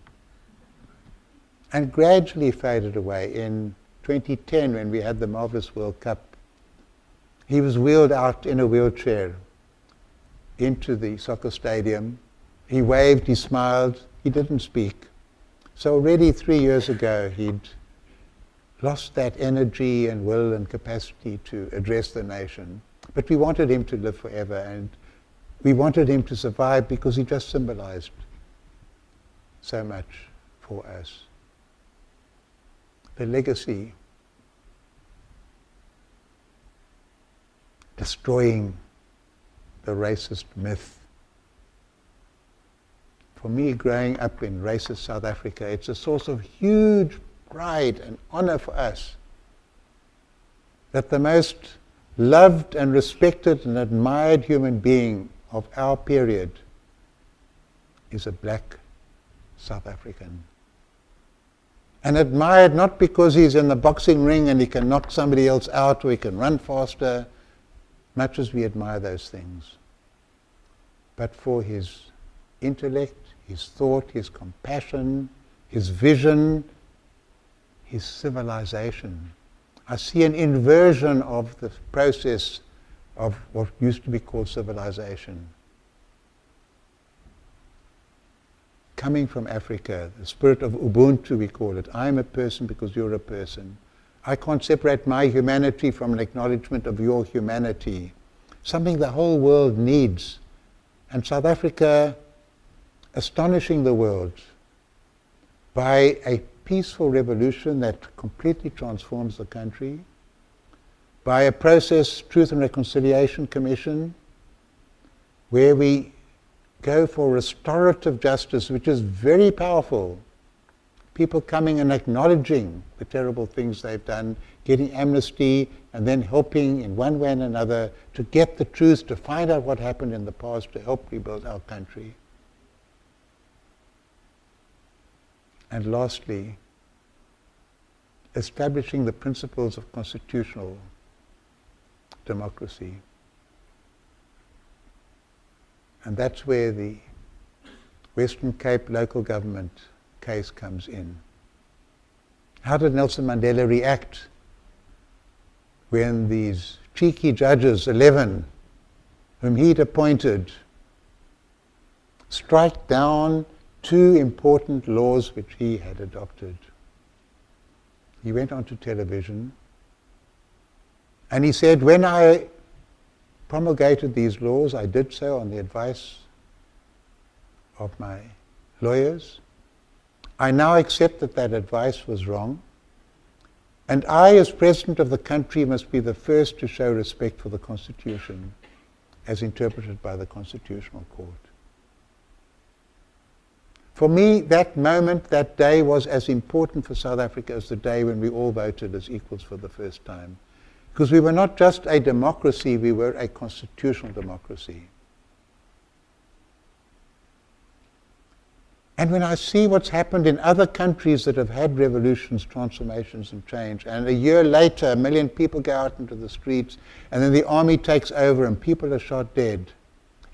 And gradually faded away. In 2010, when we had the Marvelous World Cup, he was wheeled out in a wheelchair into the soccer stadium. He waved, he smiled, he didn't speak. So already 3 years ago, he'd lost that energy and will and capacity to address the nation. But we wanted him to live forever, and we wanted him to survive because he just symbolized so much for us. The legacy, destroying the racist myth. For me, growing up in racist South Africa, it's a source of huge pride and honor for us that the most loved and respected and admired human being of our period is a black South African. And admired not because he's in the boxing ring and he can knock somebody else out or he can run faster, much as we admire those things, but for his intellect, his thought, his compassion, his vision, his civilization. I see an inversion of the process of what used to be called civilization. Coming from Africa, the spirit of Ubuntu, we call it. I'm a person because you're a person. I can't separate my humanity from an acknowledgement of your humanity. Something the whole world needs. And South Africa, astonishing the world by a peaceful revolution that completely transforms the country, by a process, Truth and Reconciliation Commission, where we go for restorative justice, which is very powerful. People coming and acknowledging the terrible things they've done, getting amnesty, and then helping in one way and another to get the truth, to find out what happened in the past, to help rebuild our country. And lastly, establishing the principles of constitutional democracy. And that's where the Western Cape local government case comes in. How did Nelson Mandela react when these cheeky judges, 11, whom he'd appointed, strike down 2 important laws which he had adopted? He went onto television and he said, when I promulgated these laws, I did so on the advice of my lawyers. I now accept that that advice was wrong, and I, as President of the country, must be the first to show respect for the Constitution as interpreted by the Constitutional Court. For me, that moment, that day, was as important for South Africa as the day when we all voted as equals for the first time. Because we were not just a democracy, we were a constitutional democracy. And when I see what's happened in other countries that have had revolutions, transformations and change, and a year later 1 million people go out into the streets, and then the army takes over and people are shot dead,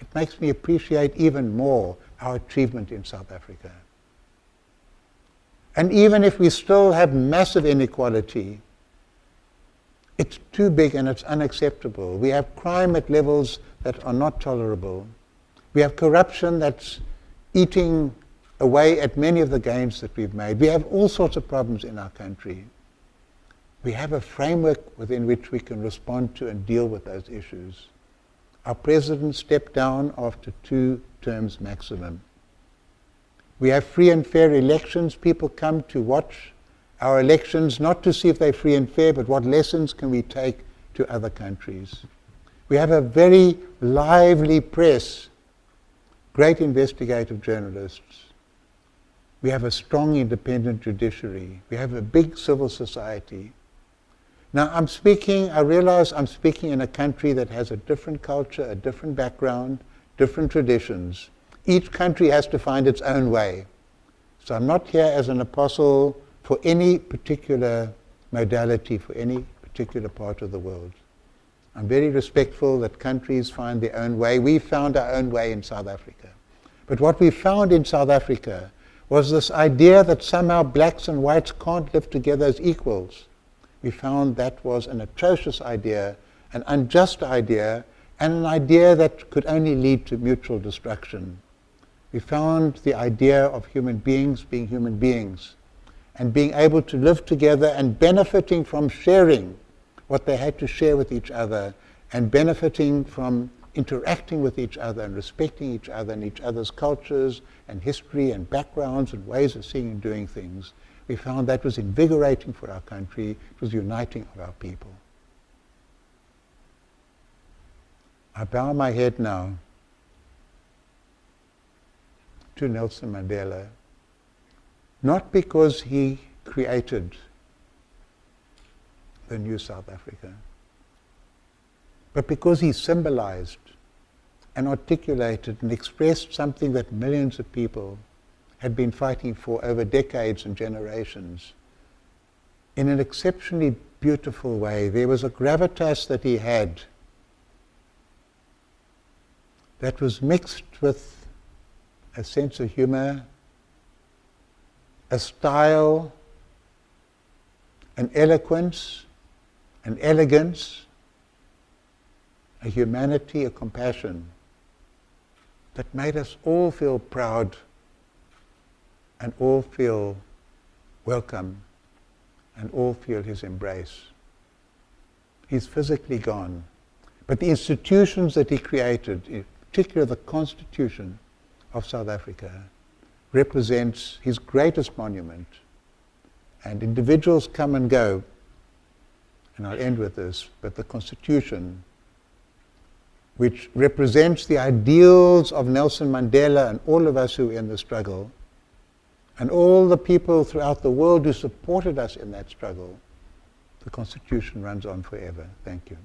it makes me appreciate even more our achievement in South Africa. And even if we still have massive inequality, it's too big and it's unacceptable. We have crime at levels that are not tolerable. We have corruption that's eating away at many of the gains that we've made. We have all sorts of problems in our country. We have a framework within which we can respond to and deal with those issues. Our president stepped down after 2 terms maximum. We have free and fair elections. People come to watch our elections, not to see if they're free and fair, but what lessons can we take to other countries. We have a very lively press, great investigative journalists. We have a strong independent judiciary. We have a big civil society. Now I realize I'm speaking in a country that has a different culture, a different background, different traditions. Each country has to find its own way. So I'm not here as an apostle for any particular modality, for any particular part of the world. I'm very respectful that countries find their own way. We found our own way in South Africa. But what we found in South Africa was this idea that somehow blacks and whites can't live together as equals. We found that was an atrocious idea, an unjust idea, and an idea that could only lead to mutual destruction. We found the idea of human beings being human beings and being able to live together and benefiting from sharing what they had to share with each other and benefiting from interacting with each other and respecting each other and each other's cultures and history and backgrounds and ways of seeing and doing things. We found that was invigorating for our country. It was uniting of our people. I bow my head now to Nelson Mandela, not because he created the new South Africa, but because he symbolized and articulated and expressed something that millions of people had been fighting for over decades and generations in an exceptionally beautiful way. There was a gravitas that he had that was mixed with a sense of humor, a style, an eloquence, an elegance, a humanity, a compassion that made us all feel proud and all feel welcome and all feel his embrace. He's physically gone, but the institutions that he created, in particular the Constitution of South Africa, represents his greatest monument. And individuals come and go, and I'll end with this, but the Constitution, which represents the ideals of Nelson Mandela and all of us who are in the struggle, and all the people throughout the world who supported us in that struggle, the Constitution runs on forever. Thank you.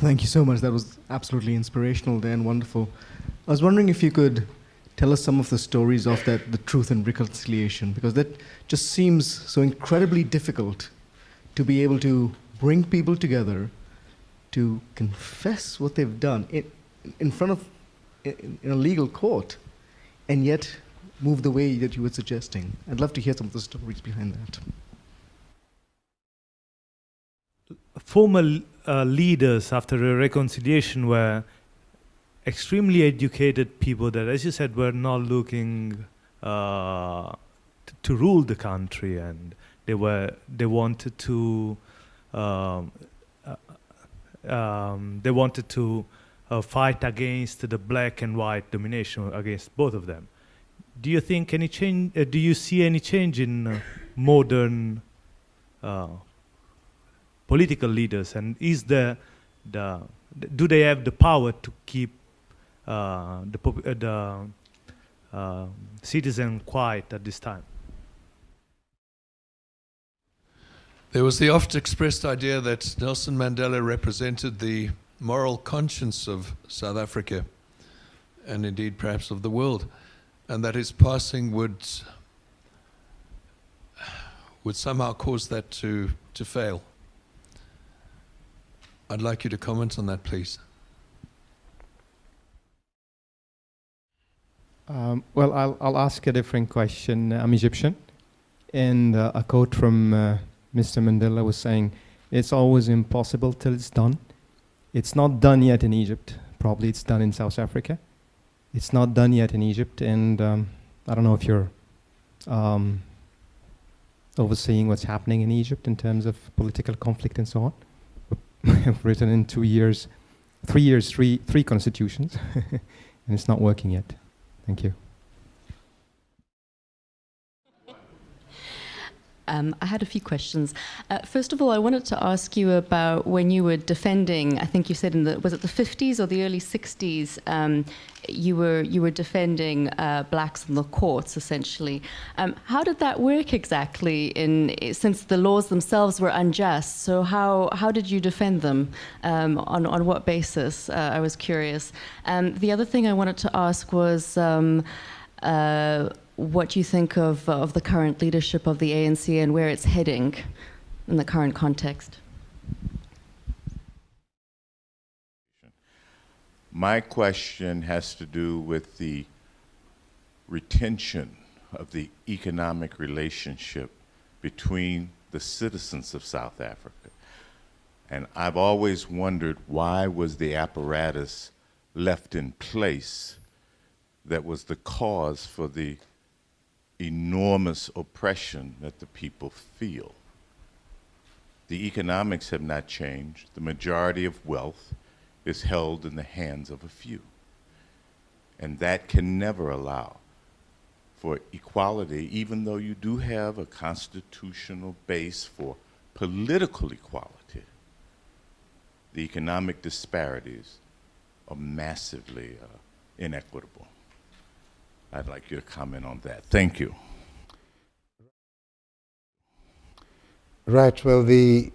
Thank you so much. That was absolutely inspirational there and wonderful. I was wondering if you could tell us some of the stories of that, the Truth and Reconciliation, because that just seems so incredibly difficult to be able to bring people together to confess what they've done in front of in a legal court, and yet move the way that you were suggesting. I'd love to hear some of the stories behind that. Former leaders after a reconciliation were extremely educated people that, as you said, were not looking to rule the country, and they wanted to fight against the black and white domination, against both of them. Do you think any change? Do you see any change in modern political leaders, and do they have the power to keep the citizen quiet at this time? There was the oft expressed idea that Nelson Mandela represented the moral conscience of South Africa, and indeed perhaps of the world, and that his passing would somehow cause that to fail. I'd like you to comment on that, please. Well, I'll ask a different question. I'm Egyptian, and a quote from Mr. Mandela was saying, "It's always impossible till it's done." It's not done yet in Egypt. Probably it's done in South Africa. It's not done yet in Egypt, and I don't know if you're overseeing what's happening in Egypt in terms of political conflict and so on. I've written in 3 years, three constitutions, and it's not working yet. Thank you. I had a few questions. First of all, I wanted to ask you about when you were defending, I think you said was it the 50s or the early 60s, you were defending blacks in the courts, essentially. How did that work exactly, since the laws themselves were unjust? So how did you defend them? On what basis? I was curious. The other thing I wanted to ask was, what you think of the current leadership of the ANC and where it's heading in the current context. My question has to do with the retention of the economic relationship between the citizens of South Africa. And I've always wondered, why was the apparatus left in place that was the cause for the enormous oppression that the people feel? The economics have not changed. The majority of wealth is held in the hands of a few. And that can never allow for equality, even though you do have a constitutional base for political equality. The economic disparities are massively inequitable. I'd like you to comment on that. Thank you. Right, well, the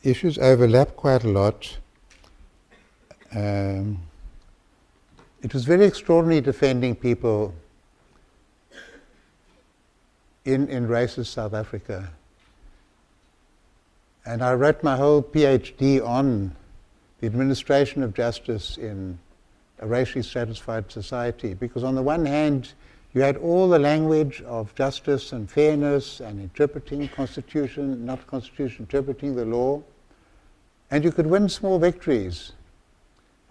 issues overlap quite a lot. It was very extraordinary defending people in racist South Africa. And I wrote my whole PhD on the administration of justice in a racially stratified society, because on the one hand, you had all the language of justice and fairness and interpreting constitution, not constitution, interpreting the law, and you could win small victories.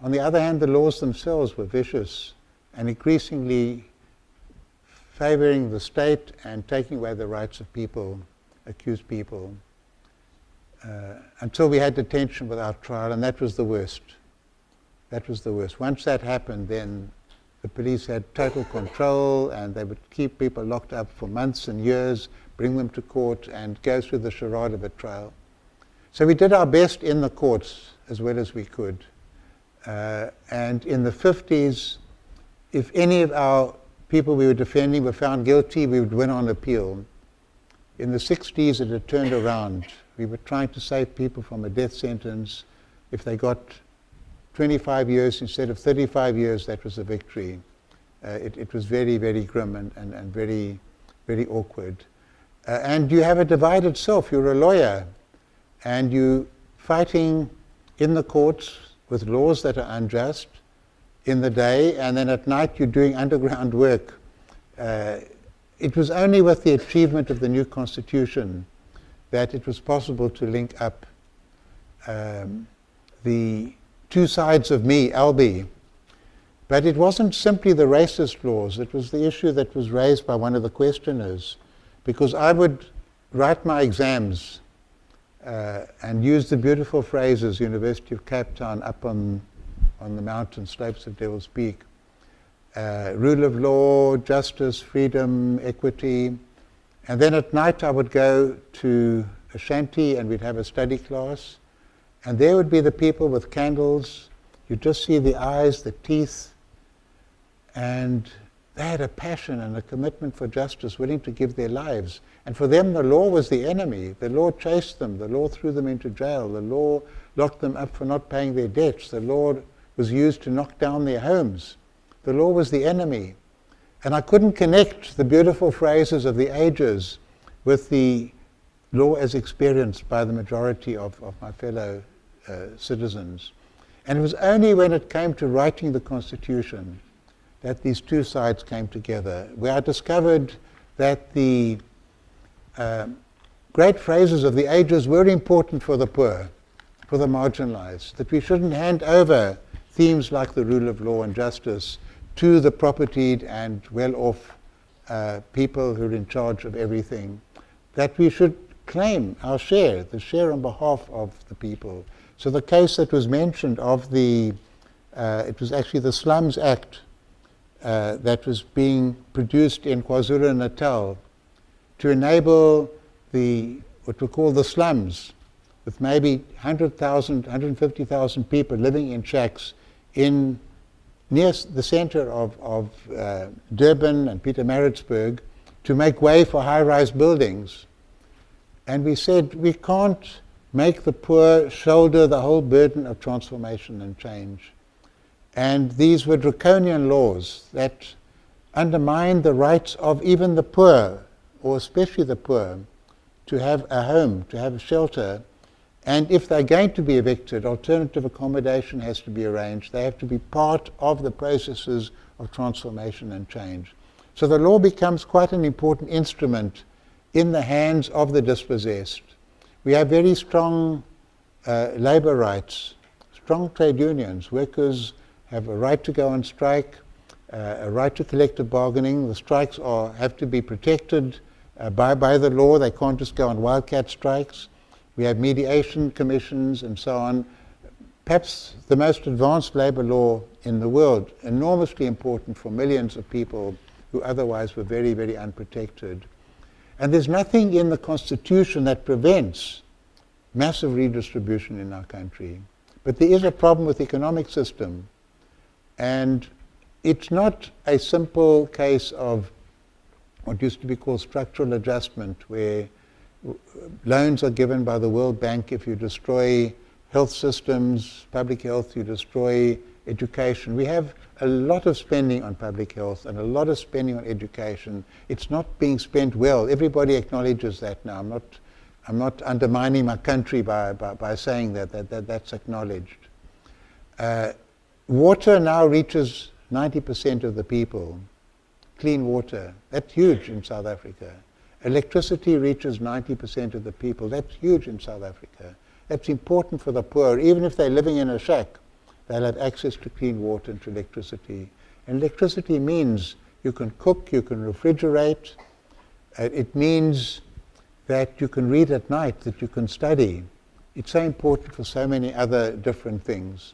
On the other hand, the laws themselves were vicious and increasingly favoring the state and taking away the rights of people, accused people, until we had detention without trial, and that was the worst. That was the worst. Once that happened, then the police had total control, and they would keep people locked up for months and years, bring them to court, and go through the charade of a trial. So we did our best in the courts as well as we could. And in the 50s, if any of our people we were defending were found guilty, we would win on appeal. In the 60s, it had turned around. We were trying to save people from a death sentence. If they got 25 years instead of 35 years, that was a victory. It was very, very grim and very, very awkward. And you have a divided self. You're a lawyer, and you're fighting in the courts with laws that are unjust in the day, and then at night you're doing underground work. It was only with the achievement of the new constitution that it was possible to link up the two sides of me, Albie. But it wasn't simply the racist laws, it was the issue that was raised by one of the questioners, because I would write my exams and use the beautiful phrases, University of Cape Town, up on the mountain slopes of Devil's Peak. Rule of law, justice, freedom, equity. And then at night I would go to a shanty and we'd have a study class. And there would be the people with candles. You'd just see the eyes, the teeth. And they had a passion and a commitment for justice, willing to give their lives. And for them, the law was the enemy. The law chased them. The law threw them into jail. The law locked them up for not paying their debts. The law was used to knock down their homes. The law was the enemy. And I couldn't connect the beautiful phrases of the ages with the law as experienced by the majority of my fellow citizens. And it was only when it came to writing the Constitution that these two sides came together, where I discovered that the great phrases of the ages were important for the poor, for the marginalized, that we shouldn't hand over themes like the rule of law and justice to the propertied and well-off people who are in charge of everything, that we should claim our share, the share on behalf of the people. So the case that was mentioned of the, it was actually the Slums Act that was being produced in KwaZulu-Natal to enable what we call the slums, with maybe 100,000, 150,000 people living in shacks in near the center of Durban and Pietermaritzburg, to make way for high-rise buildings. And we said we can't make the poor shoulder the whole burden of transformation and change. And these were draconian laws that undermined the rights of even the poor, or especially the poor, to have a home, to have a shelter. And if they're going to be evicted, alternative accommodation has to be arranged. They have to be part of the processes of transformation and change. So the law becomes quite an important instrument in the hands of the dispossessed. We have very strong labor rights, strong trade unions. Workers have a right to go on strike, a right to collective bargaining. The strikes have to be protected by the law. They can't just go on wildcat strikes. We have mediation commissions and so on. Perhaps the most advanced labor law in the world, enormously important for millions of people who otherwise were very, very unprotected. And there's nothing in the Constitution that prevents massive redistribution in our country. But there is a problem with the economic system. And it's not a simple case of what used to be called structural adjustment, where loans are given by the World Bank. If you destroy health systems, public health, you destroy education. We have a lot of spending on public health and a lot of spending on education. It's not being spent well. Everybody acknowledges that now. I'm not undermining my country by saying that's acknowledged. Water now reaches 90% of the people. Clean water. That's huge in South Africa. Electricity reaches 90% of the people. That's huge in South Africa. That's important for the poor. Even if they're living in a shack, they'll have access to clean water and to electricity. And electricity means you can cook, you can refrigerate. It means that you can read at night, that you can study. It's so important for so many other different things.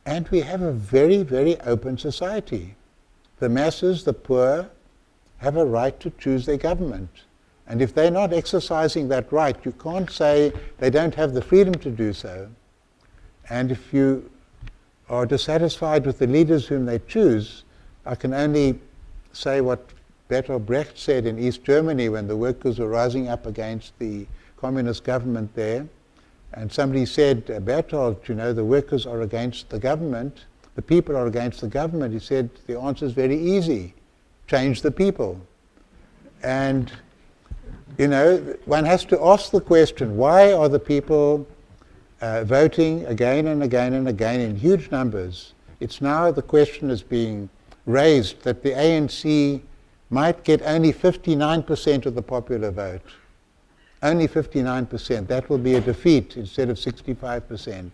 And we have a very, very open society. The masses, the poor, have a right to choose their government. And if they're not exercising that right, you can't say they don't have the freedom to do so. And if you are dissatisfied with the leaders whom they choose, I can only say what Bertolt Brecht said in East Germany when the workers were rising up against the communist government there. And somebody said, Bertolt, you know, the workers are against the government, the people are against the government. He said, the answer is very easy. Change the people. And, you know, one has to ask the question, why are the people voting again and again and again in huge numbers? It's now the question is being raised that the ANC might get only 59% of the popular vote. Only 59%. That will be a defeat instead of 65%.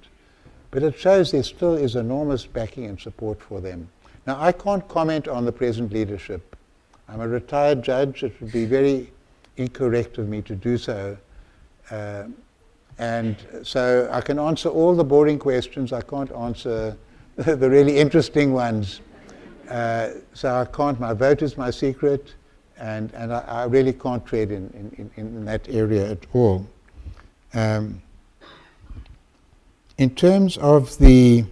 But it shows there still is enormous backing and support for them. Now, I can't comment on the present leadership. I'm a retired judge. It would be very incorrect of me to do so. And so I can answer all the boring questions. I can't answer the really interesting ones. So I can't. My vote is my secret. And I really can't tread in that area at all. In terms of the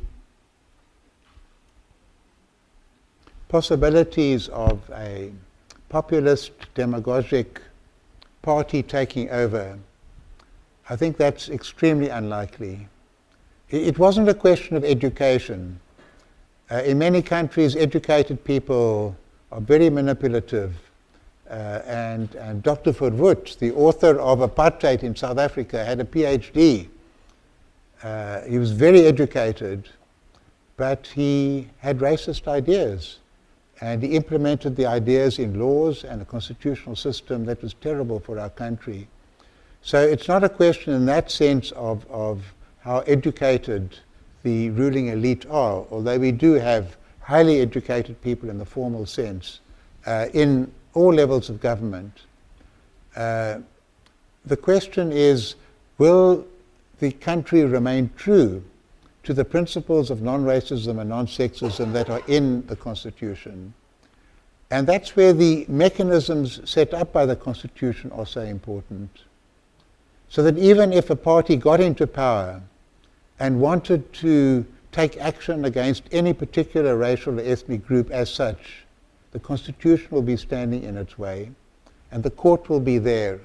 possibilities of a populist, demagogic party taking over, I think that's extremely unlikely. It wasn't a question of education. In many countries, educated people are very manipulative. And Dr. Verwoerd, the author of Apartheid in South Africa, had a PhD. He was very educated, but he had racist ideas. And he implemented the ideas in laws and a constitutional system that was terrible for our country. So it's not a question in that sense of how educated the ruling elite are, although we do have highly educated people in the formal sense in all levels of government. The question is, will the country remain true to the principles of non-racism and non-sexism that are in the Constitution? And that's where the mechanisms set up by the Constitution are so important. So that even if a party got into power and wanted to take action against any particular racial or ethnic group as such, the Constitution will be standing in its way, and the court will be there.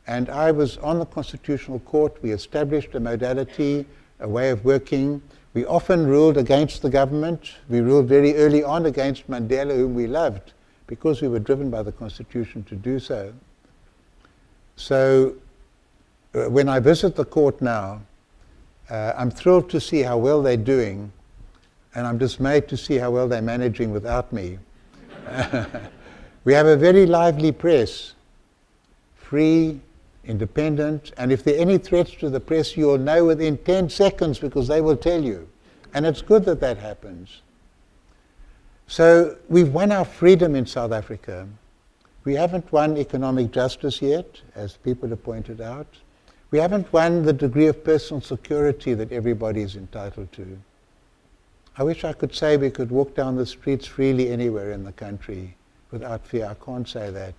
And I was on the Constitutional Court. We established a modality, a way of working, We often ruled against the government. We ruled very early on against Mandela, whom we loved, because we were driven by the Constitution to do so. So when I visit the court now, I'm thrilled to see how well they're doing, and I'm dismayed to see how well they're managing without me. We have a very lively press, free, independent, and if there are any threats to the press, you'll know within 10 seconds because they will tell you. And it's good that that happens. So we've won our freedom in South Africa. We haven't won economic justice yet, as people have pointed out. We haven't won the degree of personal security that everybody is entitled to. I wish I could say we could walk down the streets freely anywhere in the country without fear. I can't say that.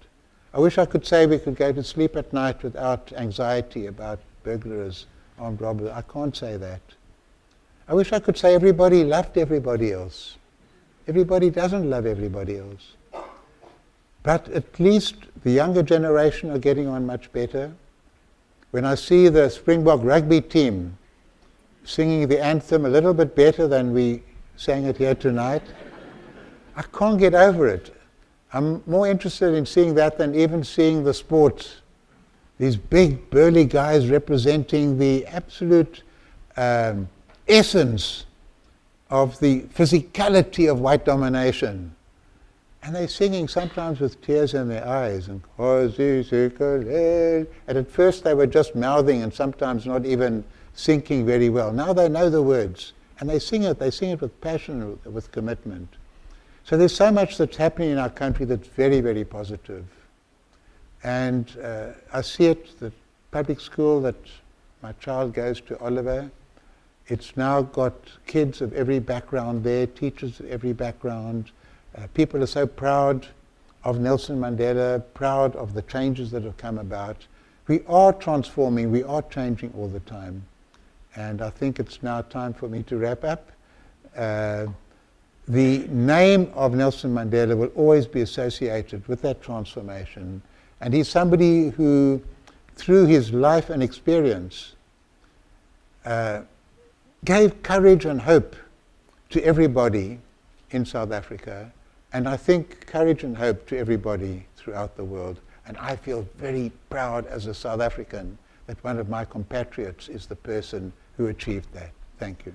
I wish I could say we could go to sleep at night without anxiety about burglars, armed robbers. I can't say that. I wish I could say everybody loved everybody else. Everybody doesn't love everybody else. But at least the younger generation are getting on much better. When I see the Springbok rugby team singing the anthem a little bit better than we sang it here tonight, I can't get over it. I'm more interested in seeing that than even seeing the sport. These big, burly guys representing the absolute essence of the physicality of white domination. And they're singing sometimes with tears in their eyes. And at first they were just mouthing and sometimes not even thinking very well. Now they know the words. And they sing it with passion, with commitment. So there's so much that's happening in our country that's very, very positive. And I see it, the public school that my child goes to, Oliver, it's now got kids of every background there, teachers of every background. People are so proud of Nelson Mandela, proud of the changes that have come about. We are transforming, we are changing all the time. And I think it's now time for me to wrap up. The name of Nelson Mandela will always be associated with that transformation. And he's somebody who, through his life and experience, gave courage and hope to everybody in South Africa, and I think courage and hope to everybody throughout the world. And I feel very proud as a South African that one of my compatriots is the person who achieved that. Thank you.